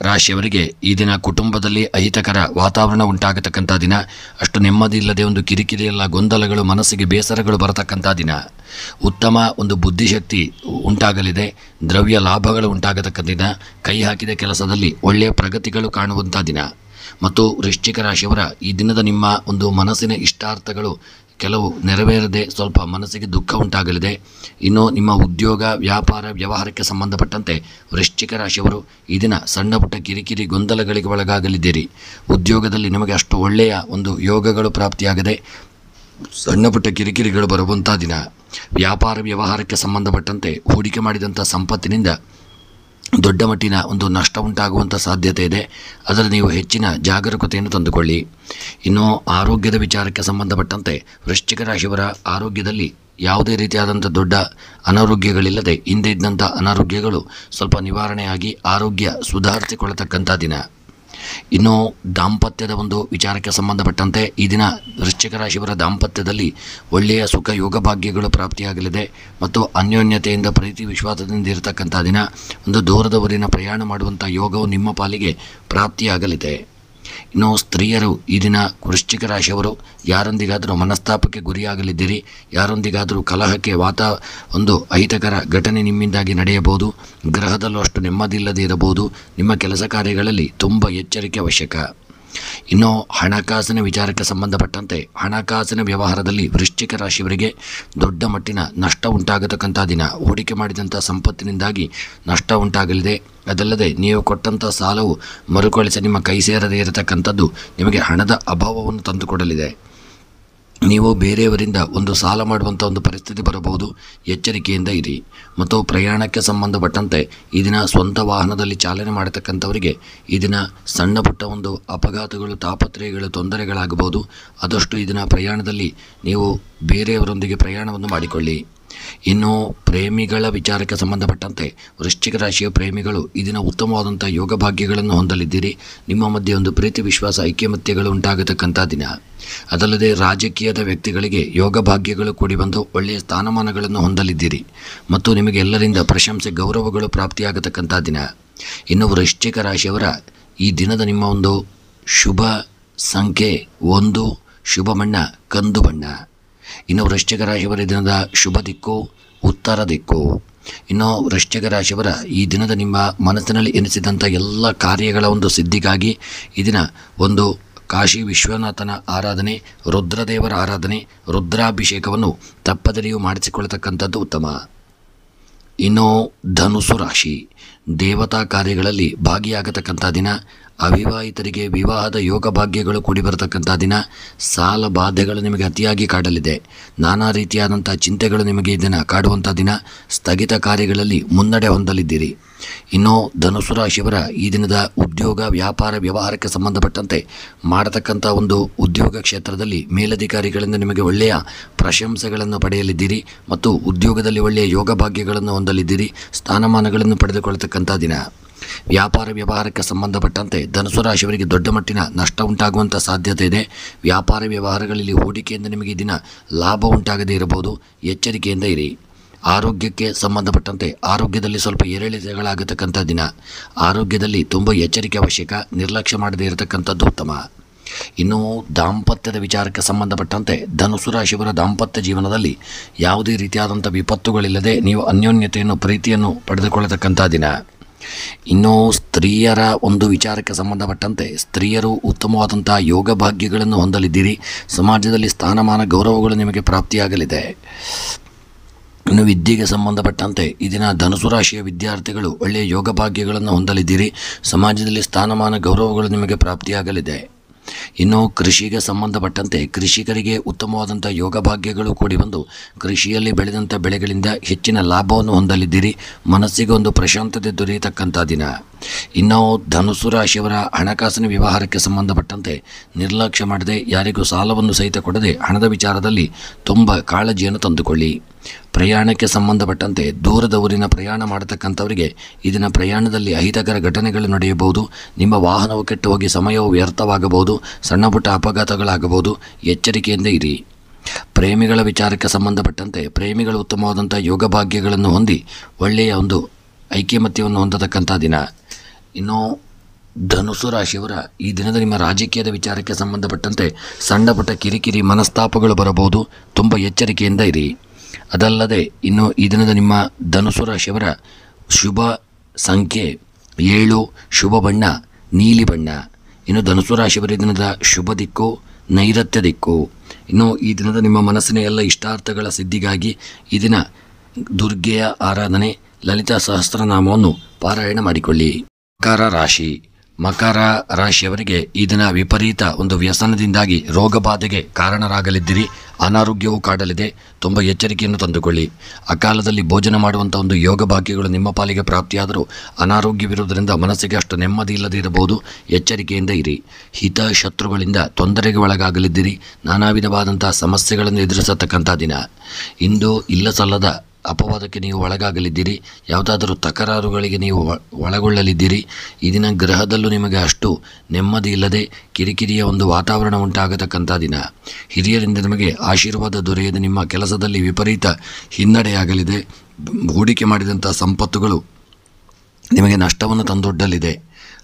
ರಾಶಿಯವರಿಗೆ ಈ ದಿನ ಕುಟುಂಬದಲ್ಲಿ ಅಹಿತಕರ ವಾತಾವರಣ ಉಂಟಾಗತಕ್ಕಂಥ ದಿನ. ಅಷ್ಟು ನೆಮ್ಮದಿ ಇಲ್ಲದೆ ಒಂದು ಕಿರಿಕಿರಿಯೆಲ್ಲ ಗೊಂದಲಗಳು, ಮನಸ್ಸಿಗೆ ಬೇಸರಗಳು ಬರತಕ್ಕಂಥ ದಿನ. ಉತ್ತಮ ಒಂದು ಬುದ್ಧಿಶಕ್ತಿ ಉಂಟಾಗಲಿದೆ. ದ್ರವ್ಯ ಲಾಭಗಳು ಉಂಟಾಗತಕ್ಕ ದಿನ. ಕೈ ಹಾಕಿದ ಕೆಲಸದಲ್ಲಿ ಒಳ್ಳೆಯ ಪ್ರಗತಿಗಳು ಕಾಣುವಂಥ ದಿನ. ಮತ್ತು ವೃಶ್ಚಿಕ ರಾಶಿಯವರ ಈ ದಿನದ ನಿಮ್ಮ ಒಂದು ಮನಸ್ಸಿನ ಇಷ್ಟಾರ್ಥಗಳು ಕೆಲವು ನೆರವೇರದೆ ಸ್ವಲ್ಪ ಮನಸ್ಸಿಗೆ ದುಃಖ ಉಂಟಾಗಲಿದೆ. ಇನ್ನು ನಿಮ್ಮ ಉದ್ಯೋಗ ವ್ಯಾಪಾರ ವ್ಯವಹಾರಕ್ಕೆ ಸಂಬಂಧಪಟ್ಟಂತೆ ವೃಶ್ಚಿಕ ರಾಶಿಯವರು ಈ ದಿನ ಸಣ್ಣ ಪುಟ್ಟ ಕಿರಿಕಿರಿ ಗೊಂದಲಗಳಿಗೆ ಒಳಗಾಗಲಿದ್ದೀರಿ. ಉದ್ಯೋಗದಲ್ಲಿ ನಿಮಗೆ ಅಷ್ಟು ಒಳ್ಳೆಯ ಒಂದು ಯೋಗಗಳು ಪ್ರಾಪ್ತಿಯಾಗದೆ ಸಣ್ಣ ಪುಟ್ಟ ಕಿರಿಕಿರಿಗಳು ಬರುವಂಥ ದಿನ. ವ್ಯಾಪಾರ ವ್ಯವಹಾರಕ್ಕೆ ಸಂಬಂಧಪಟ್ಟಂತೆ ಹೂಡಿಕೆ ಮಾಡಿದಂಥ ಸಂಪತ್ತಿನಿಂದ ದೊಡ್ಡ ಮಟ್ಟಿನ ಒಂದು ನಷ್ಟ ಉಂಟಾಗುವಂಥ ಸಾಧ್ಯತೆ ಇದೆ. ಅದರ ನೀವು ಹೆಚ್ಚಿನ ಜಾಗರೂಕತೆಯನ್ನು ತಂದುಕೊಳ್ಳಿ. ಇನ್ನು ಆರೋಗ್ಯದ ವಿಚಾರಕ್ಕೆ ಸಂಬಂಧಪಟ್ಟಂತೆ ವೃಶ್ಚಿಕ ರಾಶಿಯವರ ಆರೋಗ್ಯದಲ್ಲಿ ಯಾವುದೇ ರೀತಿಯಾದಂಥ ದೊಡ್ಡ ಅನಾರೋಗ್ಯಗಳಿಲ್ಲದೆ ಹಿಂದೆ ಇದ್ದಂಥ ಅನಾರೋಗ್ಯಗಳು ಸ್ವಲ್ಪ ನಿವಾರಣೆಯಾಗಿ ಆರೋಗ್ಯ ಸುಧಾರಿಸಿಕೊಳ್ಳತಕ್ಕಂಥ ದಿನ. ಇನ್ನು ದಾಂಪತ್ಯದ ಒಂದು ವಿಚಾರಕ್ಕೆ ಸಂಬಂಧಪಟ್ಟಂತೆ ಈ ದಿನ ವೃಶ್ಚಿಕ ರಾಶಿಯವರ ದಾಂಪತ್ಯದಲ್ಲಿ ಒಳ್ಳೆಯ ಸುಖ ಯೋಗ ಭಾಗ್ಯಗಳು ಪ್ರಾಪ್ತಿಯಾಗಲಿದೆ. ಮತ್ತು ಅನ್ಯೋನ್ಯತೆಯಿಂದ ಪ್ರೀತಿ ವಿಶ್ವಾಸದಿಂದ ಇರತಕ್ಕಂಥ ದಿನ. ಒಂದು ದೂರದ ಊರಿನ ಪ್ರಯಾಣ ಮಾಡುವಂಥ ಯೋಗವು ನಿಮ್ಮ ಪಾಲಿಗೆ ಪ್ರಾಪ್ತಿಯಾಗಲಿದೆ. ಇನ್ನು ಸ್ತ್ರೀಯರು ಈ ದಿನ ವೃಶ್ಚಿಕ ರಾಶಿಯವರು ಯಾರೊಂದಿಗಾದರೂ ಮನಸ್ತಾಪಕ್ಕೆ ಗುರಿಯಾಗಲಿದ್ದೀರಿ. ಯಾರೊಂದಿಗಾದರೂ ಕಲಹಕ್ಕೆ ಒಂದು ಅಹಿತಕರ ಘಟನೆ ನಿಮ್ಮಿಂದಾಗಿ ನಡೆಯಬಹುದು. ಗ್ರಹದಲ್ಲೂ ಅಷ್ಟು ನೆಮ್ಮದಿ ಇಲ್ಲದೆ ಇರಬಹುದು. ನಿಮ್ಮ ಕೆಲಸ ಕಾರ್ಯಗಳಲ್ಲಿ ತುಂಬ ಎಚ್ಚರಿಕೆ ಅವಶ್ಯಕ. ಇನ್ನು ಹಣಕಾಸಿನ ವಿಚಾರಕ್ಕೆ ಸಂಬಂಧಪಟ್ಟಂತೆ ಹಣಕಾಸಿನ ವ್ಯವಹಾರದಲ್ಲಿ ವೃಶ್ಚಿಕ ರಾಶಿಯವರಿಗೆ ದೊಡ್ಡ ಮಟ್ಟಿನ ನಷ್ಟ ಉಂಟಾಗತಕ್ಕಂಥ ದಿನ. ಹೂಡಿಕೆ ಮಾಡಿದಂಥ ಸಂಪತ್ತಿನಿಂದಾಗಿ ನಷ್ಟ ಉಂಟಾಗಲಿದೆ. ಅದಲ್ಲದೆ ನೀವು ಕೊಟ್ಟಂಥ ಸಾಲವು ಮರುಕಳಿಸಿ ನಿಮ್ಮ ಕೈ ಸೇರದೇ ಇರತಕ್ಕಂಥದ್ದು ನಿಮಗೆ ಹಣದ ಅಭಾವವನ್ನು ತಂದುಕೊಡಲಿದೆ. ನೀವು ಬೇರೆಯವರಿಂದ ಒಂದು ಸಾಲ ಮಾಡುವಂಥ ಒಂದು ಪರಿಸ್ಥಿತಿ ಬರಬಹುದು. ಎಚ್ಚರಿಕೆಯಿಂದ ಇರಿ. ಮತ್ತು ಪ್ರಯಾಣಕ್ಕೆ ಸಂಬಂಧಪಟ್ಟಂತೆ ಈ ದಿನ ಸ್ವಂತ ವಾಹನದಲ್ಲಿ ಚಾಲನೆ ಮಾಡತಕ್ಕಂಥವರಿಗೆ ಈ ದಿನ ಸಣ್ಣ ಪುಟ್ಟ ಒಂದು ಅಪಘಾತಗಳು, ತಾಪತ್ರಯಗಳು, ತೊಂದರೆಗಳಾಗಬಹುದು. ಆದಷ್ಟು ಈ ದಿನ ಪ್ರಯಾಣದಲ್ಲಿ ನೀವು ಬೇರೆಯವರೊಂದಿಗೆ ಪ್ರಯಾಣವನ್ನು ಮಾಡಿಕೊಳ್ಳಿ. ಇನ್ನು ಪ್ರೇಮಿಗಳ ವಿಚಾರಕ್ಕೆ ಸಂಬಂಧಪಟ್ಟಂತೆ ವೃಶ್ಚಿಕ ರಾಶಿಯ ಪ್ರೇಮಿಗಳು ಈ ದಿನ ಉತ್ತಮವಾದಂಥ ಯೋಗ ಭಾಗ್ಯಗಳನ್ನು ಹೊಂದಲಿದ್ದೀರಿ. ನಿಮ್ಮ ಮಧ್ಯೆ ಒಂದು ಪ್ರೀತಿ ವಿಶ್ವಾಸ ಐಕ್ಯಮತ್ಯಗಳು ಉಂಟಾಗತಕ್ಕಂಥ ದಿನ. ಅದಲ್ಲದೆ ರಾಜಕೀಯದ ವ್ಯಕ್ತಿಗಳಿಗೆ ಯೋಗ ಭಾಗ್ಯಗಳು ಕೂಡಿ ಬಂದು ಒಳ್ಳೆಯ ಸ್ಥಾನಮಾನಗಳನ್ನು ಹೊಂದಲಿದ್ದೀರಿ. ಮತ್ತು ನಿಮಗೆ ಎಲ್ಲರಿಂದ ಪ್ರಶಂಸೆ ಗೌರವಗಳು ಪ್ರಾಪ್ತಿಯಾಗತಕ್ಕಂಥ ದಿನ. ಇನ್ನು ವೃಶ್ಚಿಕ ರಾಶಿಯವರ ಈ ದಿನದ ನಿಮ್ಮ ಒಂದು ಶುಭ ಸಂಖ್ಯೆ 1, ಶುಭ ಬಣ್ಣ ಕಂದು ಬಣ್ಣ. ಇನ್ನು ವೃಶ್ಚಿಕ ರಾಶಿಯವರ ದಿನದ ಶುಭ ದಿಕ್ಕು ಉತ್ತರ ದಿಕ್ಕು. ಇನ್ನು ವೃಶ್ಚಿಕ ರಾಶಿಯವರ ಈ ದಿನದ ನಿಮ್ಮ ಮನಸ್ಸಿನಲ್ಲಿ ಎನಿಸಿದಂಥ ಎಲ್ಲ ಕಾರ್ಯಗಳ ಒಂದು ಸಿದ್ಧಿಗಾಗಿ ಈ ದಿನ ಒಂದು ಕಾಶಿ ವಿಶ್ವನಾಥನ ಆರಾಧನೆ, ರುದ್ರದೇವರ ಆರಾಧನೆ, ರುದ್ರಾಭಿಷೇಕವನ್ನು ತಪ್ಪದೆಯೂ ಮಾಡಿಸಿಕೊಳ್ಳತಕ್ಕಂಥದ್ದು ಉತ್ತಮ. ಇನ್ನು ಧನುಸು ರಾಶಿ, ದೇವತಾ ಕಾರ್ಯಗಳಲ್ಲಿ ಭಾಗಿಯಾಗತಕ್ಕಂಥ ದಿನ, ಅವಿವಾಹಿತರಿಗೆ ವಿವಾಹದ ಯೋಗ ಭಾಗ್ಯಗಳು ಕೂಡಿ ಬರತಕ್ಕಂಥ ದಿನ, ಸಾಲ ಬಾಧೆಗಳು ನಿಮಗೆ ಅತಿಯಾಗಿ ಕಾಡಲಿದೆ, ನಾನಾ ರೀತಿಯಾದಂಥ ಚಿಂತೆಗಳು ನಿಮಗೆ ಇದನ್ನು ಕಾಡುವಂಥ ದಿನ, ಸ್ಥಗಿತ ಕಾರ್ಯಗಳಲ್ಲಿ ಮುನ್ನಡೆ ಹೊಂದಲಿದ್ದೀರಿ. ಇನ್ನು ಧನುಸು ರಾಶಿಯವರ ಈ ದಿನದ ಉದ್ಯೋಗ, ವ್ಯಾಪಾರ, ವ್ಯವಹಾರಕ್ಕೆ ಸಂಬಂಧಪಟ್ಟಂತೆ ಮಾಡತಕ್ಕಂಥ ಒಂದು ಉದ್ಯೋಗ ಕ್ಷೇತ್ರದಲ್ಲಿ ಮೇಲಧಿಕಾರಿಗಳಿಂದ ನಿಮಗೆ ಒಳ್ಳೆಯ ಪ್ರಶಂಸೆಗಳನ್ನು ಪಡೆಯಲಿದ್ದೀರಿ ಮತ್ತು ಉದ್ಯೋಗದಲ್ಲಿ ಒಳ್ಳೆಯ ಯೋಗ ಭಾಗ್ಯಗಳನ್ನು ಹೊಂದಲಿದ್ದೀರಿ, ಸ್ಥಾನಮಾನಗಳನ್ನು ಪಡೆದುಕೊಳ್ಳತಕ್ಕಂಥ ದಿನ. ವ್ಯಾಪಾರ ವ್ಯವಹಾರಕ್ಕೆ ಸಂಬಂಧಪಟ್ಟಂತೆ ಧನುಸು ರಾಶಿಯವರಿಗೆ ದೊಡ್ಡ ಮಟ್ಟಿನ ನಷ್ಟ ಉಂಟಾಗುವಂಥ ಸಾಧ್ಯತೆ ಇದೆ. ವ್ಯಾಪಾರ ವ್ಯವಹಾರಗಳಲ್ಲಿ ಹೂಡಿಕೆಯಿಂದ ನಿಮಗೆ ಈ ದಿನ ಲಾಭ ಉಂಟಾಗದೇ ಇರಬಹುದು, ಎಚ್ಚರಿಕೆಯಿಂದ ಇರಿ. ಆರೋಗ್ಯಕ್ಕೆ ಸಂಬಂಧಪಟ್ಟಂತೆ ಆರೋಗ್ಯದಲ್ಲಿ ಸ್ವಲ್ಪ ಏರಿಳಿತಗಳಾಗತಕ್ಕಂಥ ದಿನ, ಆರೋಗ್ಯದಲ್ಲಿ ತುಂಬ ಎಚ್ಚರಿಕೆ ಅವಶ್ಯಕ, ನಿರ್ಲಕ್ಷ್ಯ ಮಾಡದೇ ಇರತಕ್ಕಂಥದ್ದು ಉತ್ತಮ. ಇನ್ನು ದಾಂಪತ್ಯದ ವಿಚಾರಕ್ಕೆ ಸಂಬಂಧಪಟ್ಟಂತೆ ಧನುಸು ರಾಶಿಯವರ ದಾಂಪತ್ಯ ಜೀವನದಲ್ಲಿ ಯಾವುದೇ ರೀತಿಯಾದಂಥ ವಿಪತ್ತುಗಳಿಲ್ಲದೆ ನೀವು ಅನ್ಯೋನ್ಯತೆಯನ್ನು, ಪ್ರೀತಿಯನ್ನು ಪಡೆದುಕೊಳ್ಳತಕ್ಕಂಥ ದಿನ. ಇನ್ನು ಸ್ತ್ರೀಯರ ಒಂದು ವಿಚಾರಕ್ಕೆ ಸಂಬಂಧಪಟ್ಟಂತೆ ಸ್ತ್ರೀಯರು ಉತ್ತಮವಾದಂಥ ಯೋಗ ಭಾಗ್ಯಗಳನ್ನು ಹೊಂದಲಿದ್ದೀರಿ, ಸಮಾಜದಲ್ಲಿ ಸ್ಥಾನಮಾನ, ಗೌರವಗಳು ನಿಮಗೆ ಪ್ರಾಪ್ತಿಯಾಗಲಿದೆ. ಇನ್ನು ವಿದ್ಯೆಗೆ ಸಂಬಂಧಪಟ್ಟಂತೆ ಈ ದಿನ ಧನುಸು ರಾಶಿಯ ವಿದ್ಯಾರ್ಥಿಗಳು ಒಳ್ಳೆಯ ಯೋಗ ಭಾಗ್ಯಗಳನ್ನು ಹೊಂದಲಿದ್ದೀರಿ, ಸಮಾಜದಲ್ಲಿ ಸ್ಥಾನಮಾನ, ಗೌರವಗಳು ನಿಮಗೆ ಪ್ರಾಪ್ತಿಯಾಗಲಿದೆ. ಇನ್ನು ಕೃಷಿಗೆ ಸಂಬಂಧಪಟ್ಟಂತೆ ಕೃಷಿಕರಿಗೆ ಉತ್ತಮವಾದಂಥ ಯೋಗ ಭಾಗ್ಯಗಳು ಕೂಡಿ ಬಂದು ಕೃಷಿಯಲ್ಲಿ ಬೆಳೆದಂಥ ಬೆಳೆಗಳಿಂದ ಹೆಚ್ಚಿನ ಲಾಭವನ್ನು ಹೊಂದಲಿದ್ದೀರಿ, ಮನಸ್ಸಿಗೆ ಒಂದು ಪ್ರಶಾಂತತೆ ದೊರೆಯತಕ್ಕಂಥ ದಿನ. ಇನ್ನು ಧನುಸು ರಾಶಿಯವರ ಹಣಕಾಸಿನ ವ್ಯವಹಾರಕ್ಕೆ ಸಂಬಂಧಪಟ್ಟಂತೆ ನಿರ್ಲಕ್ಷ್ಯ ಮಾಡದೆ, ಯಾರಿಗೂ ಸಾಲವನ್ನು ಸಹಿತ ಕೊಡದೆ ಹಣದ ವಿಚಾರದಲ್ಲಿ ತುಂಬ ಕಾಳಜಿಯನ್ನು ತಂದುಕೊಳ್ಳಿ. ಪ್ರಯಾಣಕ್ಕೆ ಸಂಬಂಧಪಟ್ಟಂತೆ ದೂರದ ಊರಿನ ಪ್ರಯಾಣ ಮಾಡತಕ್ಕಂಥವರಿಗೆ ಇದನ್ನು ಪ್ರಯಾಣದಲ್ಲಿ ಅಹಿತಕರ ಘಟನೆಗಳು ನಡೆಯಬಹುದು, ನಿಮ್ಮ ವಾಹನವು ಕೆಟ್ಟು ಹೋಗಿ ಸಮಯವು ವ್ಯರ್ಥವಾಗಬಹುದು, ಸಣ್ಣ ಪುಟ್ಟ ಅಪಘಾತಗಳಾಗಬಹುದು, ಎಚ್ಚರಿಕೆಯಿಂದ ಇರಿ. ಪ್ರೇಮಿಗಳ ವಿಚಾರಕ್ಕೆ ಸಂಬಂಧಪಟ್ಟಂತೆ ಪ್ರೇಮಿಗಳು ಉತ್ತಮವಾದಂಥ ಯೋಗ ಭಾಗ್ಯಗಳನ್ನು ಹೊಂದಿ ಒಳ್ಳೆಯ ಒಂದು ಐಕ್ಯಮತ್ಯವನ್ನು ಹೊಂದತಕ್ಕಂಥ ದಿನ. ಇನ್ನು ಧನುಸು ರಾಶಿಯವರ ಈ ದಿನದ ನಿಮ್ಮ ರಾಜಕೀಯದ ವಿಚಾರಕ್ಕೆ ಸಂಬಂಧಪಟ್ಟಂತೆ ಸಣ್ಣ ಪುಟ್ಟ ಕಿರಿಕಿರಿ ಮನಸ್ತಾಪಗಳು ಬರಬಹುದು, ತುಂಬ ಎಚ್ಚರಿಕೆಯಿಂದ ಇರಿ. ಅದಲ್ಲದೆ ಇನ್ನು ಈ ದಿನದ ನಿಮ್ಮ ಧನುಸು ರಾಶಿಯವರ ಶುಭ ಸಂಖ್ಯೆ 7, ಶುಭ ಬಣ್ಣ ನೀಲಿ ಬಣ್ಣ. ಇನ್ನು ಧನುಸು ರಾಶಿಯವರ ಈ ದಿನದ ಶುಭ ದಿಕ್ಕು ನೈಋತ್ಯ ದಿಕ್ಕು. ಇನ್ನು ಈ ದಿನದ ನಿಮ್ಮ ಮನಸ್ಸಿನ ಎಲ್ಲ ಇಷ್ಟಾರ್ಥಗಳ ಸಿದ್ಧಿಗಾಗಿ ಈ ದಿನ ದುರ್ಗೆಯ ಆರಾಧನೆ, ಲಲಿತಾ ಸಹಸ್ರನಾಮವನ್ನು ಪಾರಾಯಣ ಮಾಡಿಕೊಳ್ಳಿ. ಮಕರ ರಾಶಿಯವರಿಗೆ ಈ ದಿನ ವಿಪರೀತ ಒಂದು ವ್ಯಸನದಿಂದಾಗಿ ರೋಗ ಬಾಧೆಗೆ ಕಾರಣರಾಗಲಿದ್ದೀರಿ, ಅನಾರೋಗ್ಯವು ಕಾಡಲಿದೆ, ತುಂಬ ಎಚ್ಚರಿಕೆಯನ್ನು ತಂದುಕೊಳ್ಳಿ. ಅಕಾಲದಲ್ಲಿ ಭೋಜನ ಮಾಡುವಂಥ ಒಂದು ಯೋಗ ಭಾಗ್ಯಗಳು ನಿಮ್ಮ ಪಾಲಿಗೆ ಪ್ರಾಪ್ತಿಯಾದರೂ ಅನಾರೋಗ್ಯವಿರುವುದರಿಂದ ಮನಸ್ಸಿಗೆ ಅಷ್ಟು ನೆಮ್ಮದಿ ಇಲ್ಲದೇ ಇರಬಹುದು, ಎಚ್ಚರಿಕೆಯಿಂದ ಇರಿ. ಹಿತ ಶತ್ರುಗಳಿಂದ ತೊಂದರೆಗೆ ಒಳಗಾಗಲಿದ್ದೀರಿ, ನಾನಾ ವಿಧವಾದಂಥ ಸಮಸ್ಯೆಗಳನ್ನು ಎದುರಿಸತಕ್ಕಂಥ ದಿನ. ಇಂದು ಇಲ್ಲ ಸಲ್ಲದ ಅಪವಾದಕ್ಕೆ ನೀವು ಒಳಗಾಗಲಿದ್ದೀರಿ, ಯಾವುದಾದರೂ ತಕರಾರುಗಳಿಗೆ ನೀವು ಒಳಗೊಳ್ಳಲಿದ್ದೀರಿ. ಈ ದಿನ ಗ್ರಹದಲ್ಲೂ ನಿಮಗೆ ಅಷ್ಟು ನೆಮ್ಮದಿ ಇಲ್ಲದೆ ಕಿರಿಕಿರಿಯ ಒಂದು ವಾತಾವರಣ ಉಂಟಾಗತಕ್ಕಂಥ ದಿನ. ಹಿರಿಯರಿಂದ ನಿಮಗೆ ಆಶೀರ್ವಾದ ದೊರೆಯದೆ ನಿಮ್ಮ ಕೆಲಸದಲ್ಲಿ ವಿಪರೀತ ಹಿನ್ನಡೆಯಾಗಲಿದೆ, ಹೂಡಿಕೆ ಮಾಡಿದಂಥ ಸಂಪತ್ತುಗಳು ನಿಮಗೆ ನಷ್ಟವನ್ನು ತಂದೊಡ್ಡಲಿದೆ.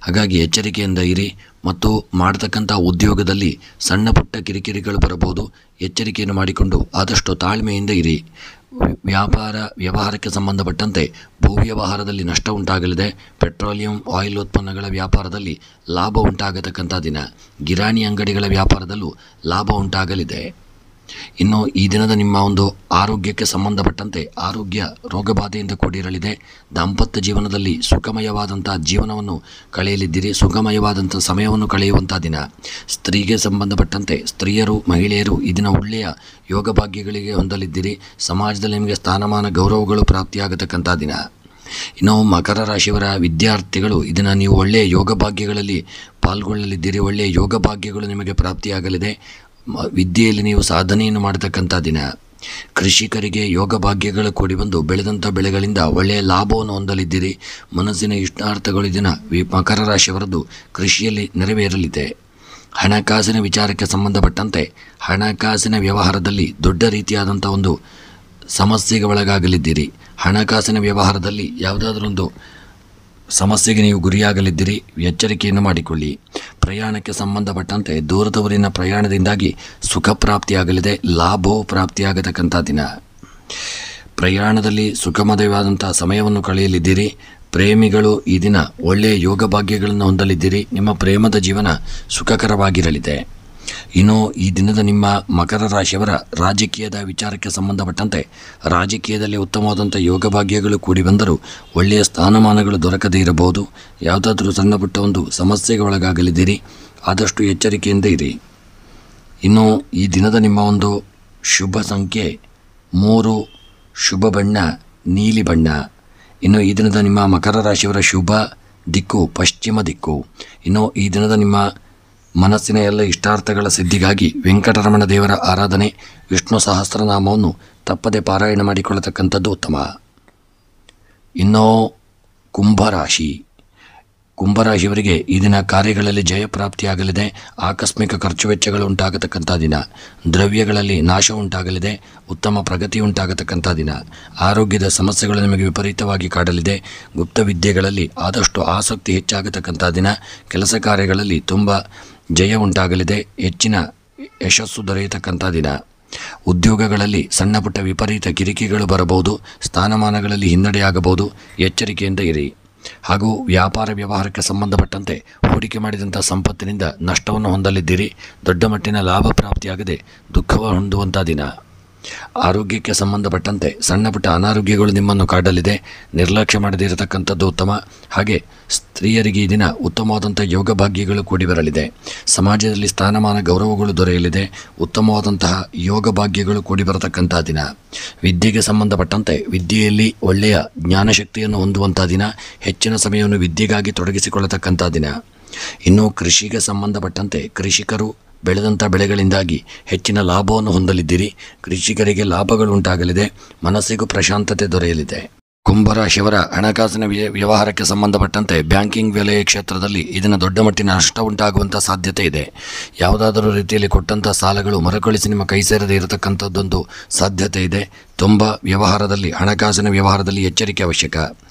ಹಾಗಾಗಿ ಎಚ್ಚರಿಕೆಯಿಂದ ಇರಿ ಮತ್ತು ಮಾಡತಕ್ಕಂಥ ಉದ್ಯೋಗದಲ್ಲಿ ಸಣ್ಣ ಪುಟ್ಟ ಕಿರಿಕಿರಿಗಳು ಬರಬಹುದು, ಎಚ್ಚರಿಕೆಯನ್ನು ಮಾಡಿಕೊಂಡು ಆದಷ್ಟು ತಾಳ್ಮೆಯಿಂದ ಇರಿ. ವ್ಯಾಪಾರ ವ್ಯವಹಾರಕ್ಕೆ ಸಂಬಂಧಪಟ್ಟಂತೆ ಭೂ ವ್ಯವಹಾರದಲ್ಲಿ ನಷ್ಟ ಉಂಟಾಗಲಿದೆ, ಪೆಟ್ರೋಲಿಯಂ ಆಯಿಲ್ ಉತ್ಪನ್ನಗಳ ವ್ಯಾಪಾರದಲ್ಲಿ ಲಾಭ ಉಂಟಾಗತಕ್ಕಂಥ ದಿನ. ಗಿರಾಣಿ ಅಂಗಡಿಗಳ ವ್ಯಾಪಾರದಲ್ಲೂ ಲಾಭ ಉಂಟಾಗಲಿದೆ. ಇನ್ನು ಈ ದಿನದ ನಿಮ್ಮ ಒಂದು ಆರೋಗ್ಯಕ್ಕೆ ಸಂಬಂಧಪಟ್ಟಂತೆ ಆರೋಗ್ಯ ರೋಗಬಾಧೆಯಿಂದ ಕೂಡಿರಲಿದೆ. ದಾಂಪತ್ಯ ಜೀವನದಲ್ಲಿ ಸುಖಮಯವಾದಂಥ ಜೀವನವನ್ನು ಕಳೆಯಲಿದ್ದೀರಿ, ಸುಖಮಯವಾದಂಥ ಸಮಯವನ್ನು ಕಳೆಯುವಂಥ ದಿನ. ಸ್ತ್ರೀಗೆ ಸಂಬಂಧಪಟ್ಟಂತೆ ಸ್ತ್ರೀಯರು, ಮಹಿಳೆಯರು ಈ ದಿನ ಒಳ್ಳೆಯ ಯೋಗ ಭಾಗ್ಯಗಳಿಗೆ ಹೊಂದಲಿದ್ದೀರಿ, ಸಮಾಜದಲ್ಲಿ ನಿಮಗೆ ಸ್ಥಾನಮಾನ, ಗೌರವಗಳು ಪ್ರಾಪ್ತಿಯಾಗತಕ್ಕಂಥ ದಿನ. ಇನ್ನು ಮಕರ ರಾಶಿಯವರ ವಿದ್ಯಾರ್ಥಿಗಳು ಇದನ್ನು ನೀವು ಒಳ್ಳೆಯ ಯೋಗ ಭಾಗ್ಯಗಳಲ್ಲಿ ಪಾಲ್ಗೊಳ್ಳಲಿದ್ದೀರಿ, ಒಳ್ಳೆಯ ಯೋಗ ಭಾಗ್ಯಗಳು ನಿಮಗೆ ಪ್ರಾಪ್ತಿಯಾಗಲಿದೆ, ವಿದ್ಯೆಯಲ್ಲಿ ನೀವು ಸಾಧನೆಯನ್ನು ಮಾಡತಕ್ಕಂಥ ದಿನ. ಕೃಷಿಕರಿಗೆ ಯೋಗ ಭಾಗ್ಯಗಳು ಕೂಡಿ ಬಂದು ಬೆಳೆದಂಥ ಬೆಳೆಗಳಿಂದ ಒಳ್ಳೆಯ ಲಾಭವನ್ನು ಹೊಂದಲಿದ್ದೀರಿ, ಮನಸ್ಸಿನ ಇಷ್ಟಾರ್ಥಗಳು ದಿನ ಮಕರ ರಾಶಿಯವರದ್ದು ಕೃಷಿಯಲ್ಲಿ ನೆರವೇರಲಿದೆ. ಹಣಕಾಸಿನ ವಿಚಾರಕ್ಕೆ ಸಂಬಂಧಪಟ್ಟಂತೆ ಹಣಕಾಸಿನ ವ್ಯವಹಾರದಲ್ಲಿ ದೊಡ್ಡ ರೀತಿಯಾದಂಥ ಒಂದು ಸಮಸ್ಯೆಗೆ ಒಳಗಾಗಲಿದ್ದೀರಿ. ಹಣಕಾಸಿನ ವ್ಯವಹಾರದಲ್ಲಿ ಯಾವುದಾದ್ರೊಂದು ಸಮಸ್ಯೆಗೆ ನೀವು ಗುರಿಯಾಗಲಿದ್ದೀರಿ, ಎಚ್ಚರಿಕೆಯನ್ನು ಮಾಡಿಕೊಳ್ಳಿ. ಪ್ರಯಾಣಕ್ಕೆ ಸಂಬಂಧಪಟ್ಟಂತೆ ದೂರದವರಿನ ಪ್ರಯಾಣದಿಂದಾಗಿ ಸುಖ ಪ್ರಾಪ್ತಿಯಾಗಲಿದೆ, ಲಾಭವು ಪ್ರಾಪ್ತಿಯಾಗತಕ್ಕಂಥ ದಿನ. ಪ್ರಯಾಣದಲ್ಲಿ ಸುಖಮಯವಾದಂಥ ಸಮಯವನ್ನು ಕಳೆಯಲಿದ್ದೀರಿ. ಪ್ರೇಮಿಗಳು ಈ ದಿನ ಒಳ್ಳೆಯ ಯೋಗ ಭಾಗ್ಯಗಳನ್ನು ಹೊಂದಲಿದ್ದೀರಿ. ನಿಮ್ಮ ಪ್ರೇಮದ ಜೀವನ ಸುಖಕರವಾಗಿರಲಿದೆ. ಇನ್ನು ಈ ದಿನದ ನಿಮ್ಮ ಮಕರ ರಾಶಿಯವರ ರಾಜಕೀಯದ ವಿಚಾರಕ್ಕೆ ಸಂಬಂಧಪಟ್ಟಂತೆ ರಾಜಕೀಯದಲ್ಲಿ ಉತ್ತಮವಾದಂಥ ಯೋಗ ಭಾಗ್ಯಗಳು ಕೂಡಿ ಬಂದರೂ ಒಳ್ಳೆಯ ಸ್ಥಾನಮಾನಗಳು ದೊರಕದೇ ಇರಬಹುದು. ಯಾವುದಾದ್ರೂ ಸಣ್ಣ ಪುಟ್ಟ ಒಂದು ಸಮಸ್ಯೆಗೆ ಒಳಗಾಗಲಿದ್ದೀರಿ. ಆದಷ್ಟು ಎಚ್ಚರಿಕೆಯಿಂದ ಇರಿ. ಇನ್ನು ಈ ದಿನದ ನಿಮ್ಮ ಒಂದು ಶುಭ ಸಂಖ್ಯೆ 3, ಶುಭ ಬಣ್ಣ ನೀಲಿ ಬಣ್ಣ. ಇನ್ನು ಈ ದಿನದ ನಿಮ್ಮ ಮಕರ ರಾಶಿಯವರ ಶುಭ ದಿಕ್ಕು ಪಶ್ಚಿಮ ದಿಕ್ಕು. ಇನ್ನು ಈ ದಿನದ ನಿಮ್ಮ ಮನಸ್ಸಿನ ಎಲ್ಲ ಇಷ್ಟಾರ್ಥಗಳ ಸಿದ್ಧಿಗಾಗಿ ವೆಂಕಟರಮಣ ದೇವರ ಆರಾಧನೆ, ವಿಷ್ಣು ಸಹಸ್ರನಾಮವನ್ನು ತಪ್ಪದೆ ಪಾರಾಯಣ ಮಾಡಿಕೊಳ್ಳತಕ್ಕಂಥದ್ದು ಉತ್ತಮ. ಇನ್ನು ಕುಂಭರಾಶಿಯವರಿಗೆ ಈ ದಿನ ಕಾರ್ಯಗಳಲ್ಲಿ ಜಯಪ್ರಾಪ್ತಿಯಾಗಲಿದೆ. ಆಕಸ್ಮಿಕ ಖರ್ಚು ವೆಚ್ಚಗಳು ಉಂಟಾಗತಕ್ಕಂಥ ದಿನ. ದ್ರವ್ಯಗಳಲ್ಲಿ ನಾಶ ಉಂಟಾಗಲಿದೆ. ಉತ್ತಮ ಪ್ರಗತಿ ಉಂಟಾಗತಕ್ಕಂಥ ದಿನ. ಆರೋಗ್ಯದ ಸಮಸ್ಯೆಗಳು ನಿಮಗೆ ವಿಪರೀತವಾಗಿ ಕಾಡಲಿದೆ. ಗುಪ್ತ ವಿದ್ಯೆಗಳಲ್ಲಿ ಆದಷ್ಟು ಆಸಕ್ತಿ ಹೆಚ್ಚಾಗತಕ್ಕಂಥ ದಿನ. ಕೆಲಸ ಕಾರ್ಯಗಳಲ್ಲಿ ತುಂಬ ಜಯ ಉಂಟಾಗಲಿದೆ. ಹೆಚ್ಚಿನ ಯಶಸ್ಸು ದೊರೆಯತಕ್ಕಂಥ ದಿನ. ಉದ್ಯೋಗಗಳಲ್ಲಿ ಸಣ್ಣ ಪುಟ್ಟ ವಿಪರೀತ ಕಿರಿಕಿಗಳು ಬರಬಹುದು. ಸ್ಥಾನಮಾನಗಳಲ್ಲಿ ಹಿನ್ನಡೆಯಾಗಬಹುದು. ಎಚ್ಚರಿಕೆಯಿಂದ ಇರಿ. ಹಾಗೂ ವ್ಯಾಪಾರ ವ್ಯವಹಾರಕ್ಕೆ ಸಂಬಂಧಪಟ್ಟಂತೆ ಹೂಡಿಕೆ ಮಾಡಿದಂಥ ಸಂಪತ್ತಿನಿಂದ ನಷ್ಟವನ್ನು ಹೊಂದಲಿದ್ದೀರಿ. ದೊಡ್ಡ ಮಟ್ಟಿನ ಲಾಭ ಪ್ರಾಪ್ತಿಯಾಗದೆ ದುಃಖವ ಹೊಂದುವಂಥ ದಿನ. ಆರೋಗ್ಯಕ್ಕೆ ಸಂಬಂಧಪಟ್ಟಂತೆ ಸಣ್ಣ ಪುಟ್ಟ ಅನಾರೋಗ್ಯಗಳು ನಿಮ್ಮನ್ನು ಕಾಡಲಿದೆ. ನಿರ್ಲಕ್ಷ್ಯ ಮಾಡದೇ ಇರತಕ್ಕಂಥದ್ದು ಉತ್ತಮ. ಹಾಗೆ ಸ್ತ್ರೀಯರಿಗೆ ಈ ದಿನ ಉತ್ತಮವಾದಂಥ ಯೋಗ ಭಾಗ್ಯಗಳು ಕೂಡಿ ಬರಲಿದೆ. ಸಮಾಜದಲ್ಲಿ ಸ್ಥಾನಮಾನ ಗೌರವಗಳು ದೊರೆಯಲಿದೆ. ಉತ್ತಮವಾದಂತಹ ಯೋಗ ಭಾಗ್ಯಗಳು ಕೂಡಿ ಬರತಕ್ಕಂಥ ದಿನ. ವಿದ್ಯೆಗೆ ಸಂಬಂಧಪಟ್ಟಂತೆ ವಿದ್ಯೆಯಲ್ಲಿ ಒಳ್ಳೆಯ ಜ್ಞಾನಶಕ್ತಿಯನ್ನು ಹೊಂದುವಂಥ ದಿನ. ಹೆಚ್ಚಿನ ಸಮಯವನ್ನು ವಿದ್ಯೆಗಾಗಿ ತೊಡಗಿಸಿಕೊಳ್ಳತಕ್ಕಂಥ ದಿನ. ಇನ್ನು ಕೃಷಿಗೆ ಸಂಬಂಧಪಟ್ಟಂತೆ ಕೃಷಿಕರು ಬೆಳೆದಂಥ ಬೆಳೆಗಳಿಂದಾಗಿ ಹೆಚ್ಚಿನ ಲಾಭವನ್ನು ಹೊಂದಲಿದ್ದೀರಿ. ಕೃಷಿಕರಿಗೆ ಲಾಭಗಳು ಉಂಟಾಗಲಿದೆ. ಮನಸ್ಸಿಗೂ ಪ್ರಶಾಂತತೆ ದೊರೆಯಲಿದೆ. ಕುಂಭರಾಶಿಯವರ ಹಣಕಾಸಿನ ವ್ಯವಹಾರಕ್ಕೆ ಸಂಬಂಧಪಟ್ಟಂತೆ ಬ್ಯಾಂಕಿಂಗ್ ವಲಯ ಕ್ಷೇತ್ರದಲ್ಲಿ ಇದನ್ನು ದೊಡ್ಡ ಮಟ್ಟಿನ ನಷ್ಟ ಉಂಟಾಗುವಂಥ ಸಾಧ್ಯತೆ ಇದೆ. ಯಾವುದಾದರೂ ರೀತಿಯಲ್ಲಿ ಕೊಟ್ಟಂಥ ಸಾಲಗಳು ಮರುಕಳಿಸಿ ನಿಮ್ಮ ಕೈ ಸೇರದೇ ಇರತಕ್ಕಂಥದ್ದೊಂದು ಸಾಧ್ಯತೆ ಇದೆ. ತುಂಬ ಹಣಕಾಸಿನ ವ್ಯವಹಾರದಲ್ಲಿ ಎಚ್ಚರಿಕೆ ಅವಶ್ಯಕ.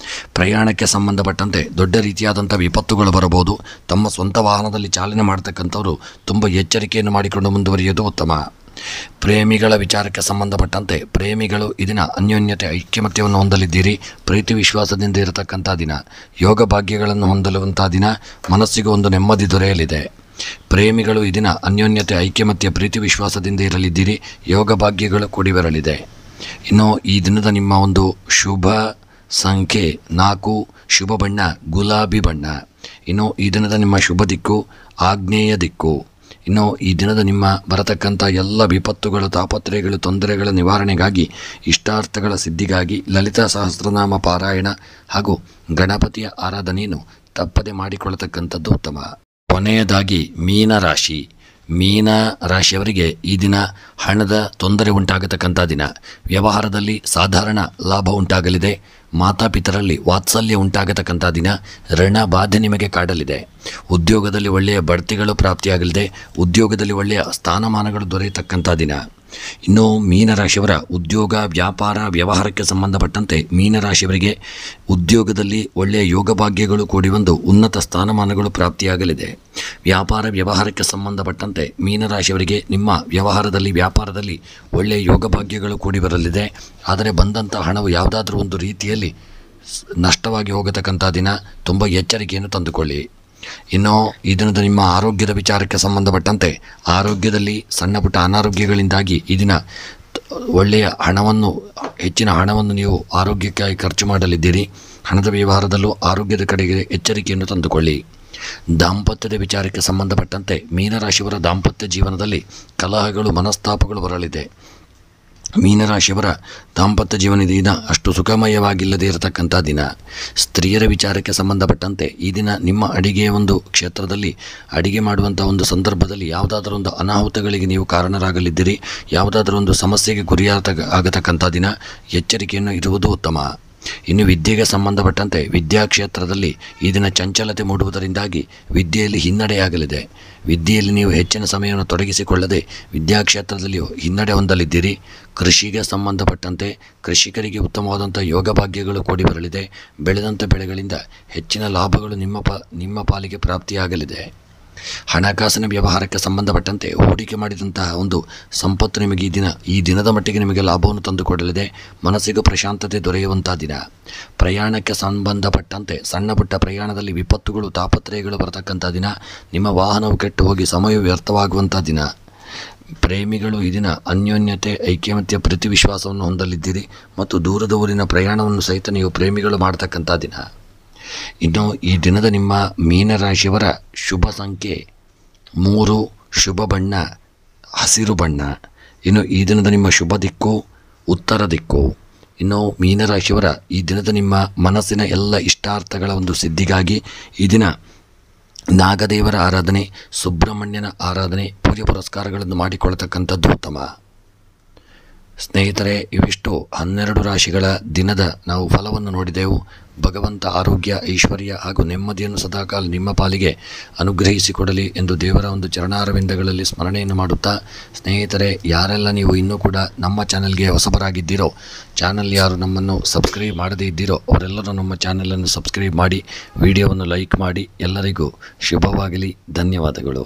ಪ್ರಯಾಣಕ್ಕೆ ಸಂಬಂಧಪಟ್ಟಂತೆ ದೊಡ್ಡ ರೀತಿಯಾದಂಥ ವಿಪತ್ತುಗಳು ಬರಬಹುದು. ತಮ್ಮ ಸ್ವಂತ ವಾಹನದಲ್ಲಿ ಚಾಲನೆ ಮಾಡ್ತಕ್ಕಂಥವರು ತುಂಬ ಎಚ್ಚರಿಕೆಯನ್ನು ಮಾಡಿಕೊಂಡು ಮುಂದುವರಿಯೋದು ಉತ್ತಮ. ಪ್ರೇಮಿಗಳ ವಿಚಾರಕ್ಕೆ ಸಂಬಂಧಪಟ್ಟಂತೆ ಪ್ರೇಮಿಗಳು ಇದನ್ನ ಅನ್ಯೋನ್ಯತೆ ಐಕ್ಯಮತ್ಯವನ್ನು ಹೊಂದಲಿದ್ದೀರಿ. ಪ್ರೀತಿ ವಿಶ್ವಾಸದಿಂದ ಇರತಕ್ಕಂಥ ದಿನ. ಯೋಗ ಭಾಗ್ಯಗಳನ್ನು ಹೊಂದಲುವಂಥ ದಿನ. ಮನಸ್ಸಿಗೆ ಒಂದು ನೆಮ್ಮದಿ ದೊರೆಯಲಿದೆ. ಪ್ರೇಮಿಗಳು ಈ ದಿನ ಅನ್ಯೋನ್ಯತೆ ಐಕ್ಯಮತ್ಯ ಪ್ರೀತಿ ವಿಶ್ವಾಸದಿಂದ ಇರಲಿದ್ದೀರಿ. ಯೋಗ ಭಾಗ್ಯಗಳು ಕೂಡಿ ಬರಲಿದೆ. ಇನ್ನು ಈ ದಿನದ ನಿಮ್ಮ ಒಂದು ಶುಭ ಸಂಖ್ಯೆ 4, ಶುಭ ಬಣ್ಣ ಗುಲಾಬಿ ಬಣ್ಣ. ಇನ್ನು ಈ ದಿನದ ನಿಮ್ಮ ಶುಭ ದಿಕ್ಕು ಆಗ್ನೇಯ ದಿಕ್ಕು. ಇನ್ನು ಈ ದಿನದ ನಿಮ್ಮ ಬರತಕ್ಕಂಥ ಎಲ್ಲ ವಿಪತ್ತುಗಳು, ತಾಪತ್ರಯಗಳು, ತೊಂದರೆಗಳ ನಿವಾರಣೆಗಾಗಿ, ಇಷ್ಟಾರ್ಥಗಳ ಸಿದ್ಧಿಗಾಗಿ ಲಲಿತಾ ಸಹಸ್ರನಾಮ ಪಾರಾಯಣ ಹಾಗೂ ಗಣಪತಿಯ ಆರಾಧನೆಯನ್ನು ತಪ್ಪದೆ ಮಾಡಿಕೊಳ್ಳತಕ್ಕಂಥದ್ದು ಉತ್ತಮ. ಕೊನೆಯದಾಗಿ ಮೀನ ರಾಶಿಯವರಿಗೆ ಈ ದಿನ ಹಣದ ತೊಂದರೆ ಉಂಟಾಗತಕ್ಕಂಥ ದಿನ. ವ್ಯವಹಾರದಲ್ಲಿ ಸಾಧಾರಣ ಲಾಭ ಉಂಟಾಗಲಿದೆ. ಮಾತಾಪಿತರಲ್ಲಿ ವಾತ್ಸಲ್ಯ ಉಂಟಾಗತಕ್ಕಂಥ ದಿನ. ಋಣ ಬಾಧೆ ನಿಮಗೆ ಕಾಡಲಿದೆ. ಉದ್ಯೋಗದಲ್ಲಿ ಒಳ್ಳೆಯ ಬಡ್ತಿಗಳು ಪ್ರಾಪ್ತಿಯಾಗಲಿದೆ. ಉದ್ಯೋಗದಲ್ಲಿ ಒಳ್ಳೆಯ ಸ್ಥಾನಮಾನಗಳು ದೊರೆಯತಕ್ಕಂಥ ದಿನ. ಇನ್ನು ಮೀನರಾಶಿಯವರ ಉದ್ಯೋಗ ವ್ಯಾಪಾರ ವ್ಯವಹಾರಕ್ಕೆ ಸಂಬಂಧಪಟ್ಟಂತೆ ಮೀನರಾಶಿಯವರಿಗೆ ಉದ್ಯೋಗದಲ್ಲಿ ಒಳ್ಳೆಯ ಯೋಗ ಭಾಗ್ಯಗಳು ಕೂಡಿ ಬಂದು ಉನ್ನತ ಸ್ಥಾನಮಾನಗಳು ಪ್ರಾಪ್ತಿಯಾಗಲಿದೆ. ವ್ಯಾಪಾರ ವ್ಯವಹಾರಕ್ಕೆ ಸಂಬಂಧಪಟ್ಟಂತೆ ಮೀನರಾಶಿಯವರಿಗೆ ನಿಮ್ಮ ವ್ಯಾಪಾರದಲ್ಲಿ ಒಳ್ಳೆಯ ಯೋಗ ಭಾಗ್ಯಗಳು ಕೂಡಿ ಬರಲಿದೆ. ಆದರೆ ಬಂದಂಥ ಹಣವು ಯಾವುದಾದ್ರೂ ಒಂದು ರೀತಿಯಲ್ಲಿ ನಷ್ಟವಾಗಿ ಹೋಗತಕ್ಕಂಥ ದಿನ. ತುಂಬ ಎಚ್ಚರಿಕೆಯನ್ನು ತಂದುಕೊಳ್ಳಿ. ಇನ್ನು ಈ ದಿನದ ನಿಮ್ಮ ಆರೋಗ್ಯದ ವಿಚಾರಕ್ಕೆ ಸಂಬಂಧಪಟ್ಟಂತೆ ಆರೋಗ್ಯದಲ್ಲಿ ಸಣ್ಣ ಪುಟ್ಟ ಅನಾರೋಗ್ಯಗಳಿಂದಾಗಿ ಈ ದಿನ ಒಳ್ಳೆಯ ಹೆಚ್ಚಿನ ಹಣವನ್ನು ನೀವು ಆರೋಗ್ಯಕ್ಕಾಗಿ ಖರ್ಚು ಮಾಡಲಿದ್ದೀರಿ. ಹಣದ ವ್ಯವಹಾರದಲ್ಲೂ ಆರೋಗ್ಯದ ಕಡೆಗೆ ಎಚ್ಚರಿಕೆಯನ್ನು ತಂದುಕೊಳ್ಳಿ. ದಾಂಪತ್ಯದ ವಿಚಾರಕ್ಕೆ ಸಂಬಂಧಪಟ್ಟಂತೆ ಮೀನರಾಶಿಯವರ ದಾಂಪತ್ಯ ಜೀವನದಲ್ಲಿ ಕಲಹಗಳು, ಮನಸ್ತಾಪಗಳು ಬರಲಿದೆ. ಮೀನರಾಶಿಯವರ ದಾಂಪತ್ಯ ಜೀವನ ದಿನ ಅಷ್ಟು ಸುಖಮಯವಾಗಿಲ್ಲದೆ ಇರತಕ್ಕಂಥ ದಿನ. ಸ್ತ್ರೀಯರ ವಿಚಾರಕ್ಕೆ ಸಂಬಂಧಪಟ್ಟಂತೆ ಈ ದಿನ ನಿಮ್ಮ ಅಡಿಗೆಯ ಒಂದು ಕ್ಷೇತ್ರದಲ್ಲಿ ಅಡಿಗೆ ಮಾಡುವಂಥ ಒಂದು ಸಂದರ್ಭದಲ್ಲಿ ಯಾವುದಾದ್ರೂ ಒಂದು ಅನಾಹುತಗಳಿಗೆ ನೀವು ಕಾರಣರಾಗಲಿದ್ದೀರಿ. ಯಾವುದಾದ್ರೂ ಒಂದು ಸಮಸ್ಯೆಗೆ ಆಗತಕ್ಕಂಥ ದಿನ. ಎಚ್ಚರಿಕೆಯನ್ನು ಇರುವುದು ಉತ್ತಮ. ಇನ್ನು ವಿದ್ಯೆಗೆ ಸಂಬಂಧಪಟ್ಟಂತೆ ವಿದ್ಯಾಕ್ಷೇತ್ರದಲ್ಲಿ ಈ ದಿನ ಚಂಚಲತೆ ಮೂಡುವುದರಿಂದಾಗಿ ವಿದ್ಯೆಯಲ್ಲಿ ಹಿನ್ನಡೆಯಾಗಲಿದೆ. ವಿದ್ಯೆಯಲ್ಲಿ ನೀವು ಹೆಚ್ಚಿನ ಸಮಯವನ್ನು ತೊಡಗಿಸಿಕೊಳ್ಳದೆ ವಿದ್ಯಾಕ್ಷೇತ್ರದಲ್ಲಿ ಹಿನ್ನಡೆ ಹೊಂದಲಿದ್ದೀರಿ. ಕೃಷಿಗೆ ಸಂಬಂಧಪಟ್ಟಂತೆ ಕೃಷಿಕರಿಗೆ ಉತ್ತಮವಾದಂಥ ಯೋಗ ಭಾಗ್ಯಗಳು ಕೂಡಿ ಬರಲಿದೆ. ಬೆಳೆದಂಥ ಬೆಳೆಗಳಿಂದ ಹೆಚ್ಚಿನ ಲಾಭಗಳು ನಿಮ್ಮ ಪಾಲಿಗೆ ಪ್ರಾಪ್ತಿಯಾಗಲಿದೆ. ಹಣಕಾಸಿನ ವ್ಯವಹಾರಕ್ಕೆ ಸಂಬಂಧಪಟ್ಟಂತೆ ಹೂಡಿಕೆ ಮಾಡಿದಂತಹ ಒಂದು ಸಂಪತ್ತು ನಿಮಗೆ ಈ ದಿನದ ಮಟ್ಟಿಗೆ ನಿಮಗೆ ಲಾಭವನ್ನು ತಂದುಕೊಡಲಿದೆ. ಮನಸ್ಸಿಗೂ ಪ್ರಶಾಂತತೆ ದೊರೆಯುವಂಥ ದಿನ. ಪ್ರಯಾಣಕ್ಕೆ ಸಂಬಂಧಪಟ್ಟಂತೆ ಸಣ್ಣ ಪುಟ್ಟ ಪ್ರಯಾಣದಲ್ಲಿ ವಿಪತ್ತುಗಳು ತಾಪತ್ರಯಗಳು ಬರತಕ್ಕಂಥ ದಿನ. ನಿಮ್ಮ ವಾಹನವು ಕೆಟ್ಟು ಹೋಗಿ ಸಮಯ ವ್ಯರ್ಥವಾಗುವಂಥ ದಿನ. ಪ್ರೇಮಿಗಳು ಈ ದಿನ ಅನ್ಯೋನ್ಯತೆ, ಐಕ್ಯಮತ್ಯ, ಪ್ರೀತಿ ವಿಶ್ವಾಸವನ್ನು ಹೊಂದಲಿದ್ದೀರಿ ಮತ್ತು ದೂರದ ಊರಿನ ಪ್ರಯಾಣವನ್ನು ಸಹಿತ ನೀವು ಪ್ರೇಮಿಗಳು ಮಾಡತಕ್ಕಂಥ ದಿನ. ಇನ್ನು ಈ ದಿನದ ನಿಮ್ಮ ಮೀನರಾಶಿಯವರ ಶುಭ ಸಂಖ್ಯೆ 3, ಶುಭ ಬಣ್ಣ ಹಸಿರು ಬಣ್ಣ. ಇನ್ನು ಈ ದಿನದ ನಿಮ್ಮ ಶುಭ ದಿಕ್ಕು ಉತ್ತರ ದಿಕ್ಕು. ಇನ್ನು ಮೀನರಾಶಿಯವರ ಈ ದಿನದ ನಿಮ್ಮ ಮನಸ್ಸಿನ ಎಲ್ಲ ಇಷ್ಟಾರ್ಥಗಳ ಒಂದು ಸಿದ್ಧಿಗಾಗಿ ಈ ದಿನ ನಾಗದೇವರ ಆರಾಧನೆ, ಸುಬ್ರಹ್ಮಣ್ಯನ ಆರಾಧನೆ, ಪೂಜೆ ಪುರಸ್ಕಾರಗಳನ್ನು ಮಾಡಿಕೊಳ್ಳತಕ್ಕಂಥದ್ದು ಉತ್ತಮ. ಸ್ನೇಹಿತರೆ, ಇವಿಷ್ಟು 12 ರಾಶಿಗಳ ದಿನದ ನಾವು ಫಲವನ್ನು ನೋಡಿದೆವು. ಭಗವಂತ ಆರೋಗ್ಯ, ಐಶ್ವರ್ಯ ಹಾಗೂ ನೆಮ್ಮದಿಯನ್ನು ಸದಾಕಾಲ ನಿಮ್ಮ ಪಾಲಿಗೆ ಅನುಗ್ರಹಿಸಿಕೊಡಲಿ ಎಂದು ದೇವರ ಒಂದು ಚರಣಾರವಿಂದಗಳಲ್ಲಿ ಸ್ಮರಣೆಯನ್ನು ಮಾಡುತ್ತಾ, ಸ್ನೇಹಿತರೆ, ಯಾರೆಲ್ಲ ನೀವು ಇನ್ನೂ ಕೂಡ ನಮ್ಮ ಚಾನಲ್ಗೆ ಹೊಸಬರಾಗಿದ್ದೀರೋ, ಚಾನಲ್ ಯಾರು ನಮ್ಮನ್ನು ಸಬ್ಸ್ಕ್ರೈಬ್ ಮಾಡದೇ ಇದ್ದೀರೋ ಅವರೆಲ್ಲರೂ ನಮ್ಮ ಚಾನಲನ್ನು ಸಬ್ಸ್ಕ್ರೈಬ್ ಮಾಡಿ, ವಿಡಿಯೋವನ್ನು ಲೈಕ್ ಮಾಡಿ. ಎಲ್ಲರಿಗೂ ಶುಭವಾಗಲಿ. ಧನ್ಯವಾದಗಳು.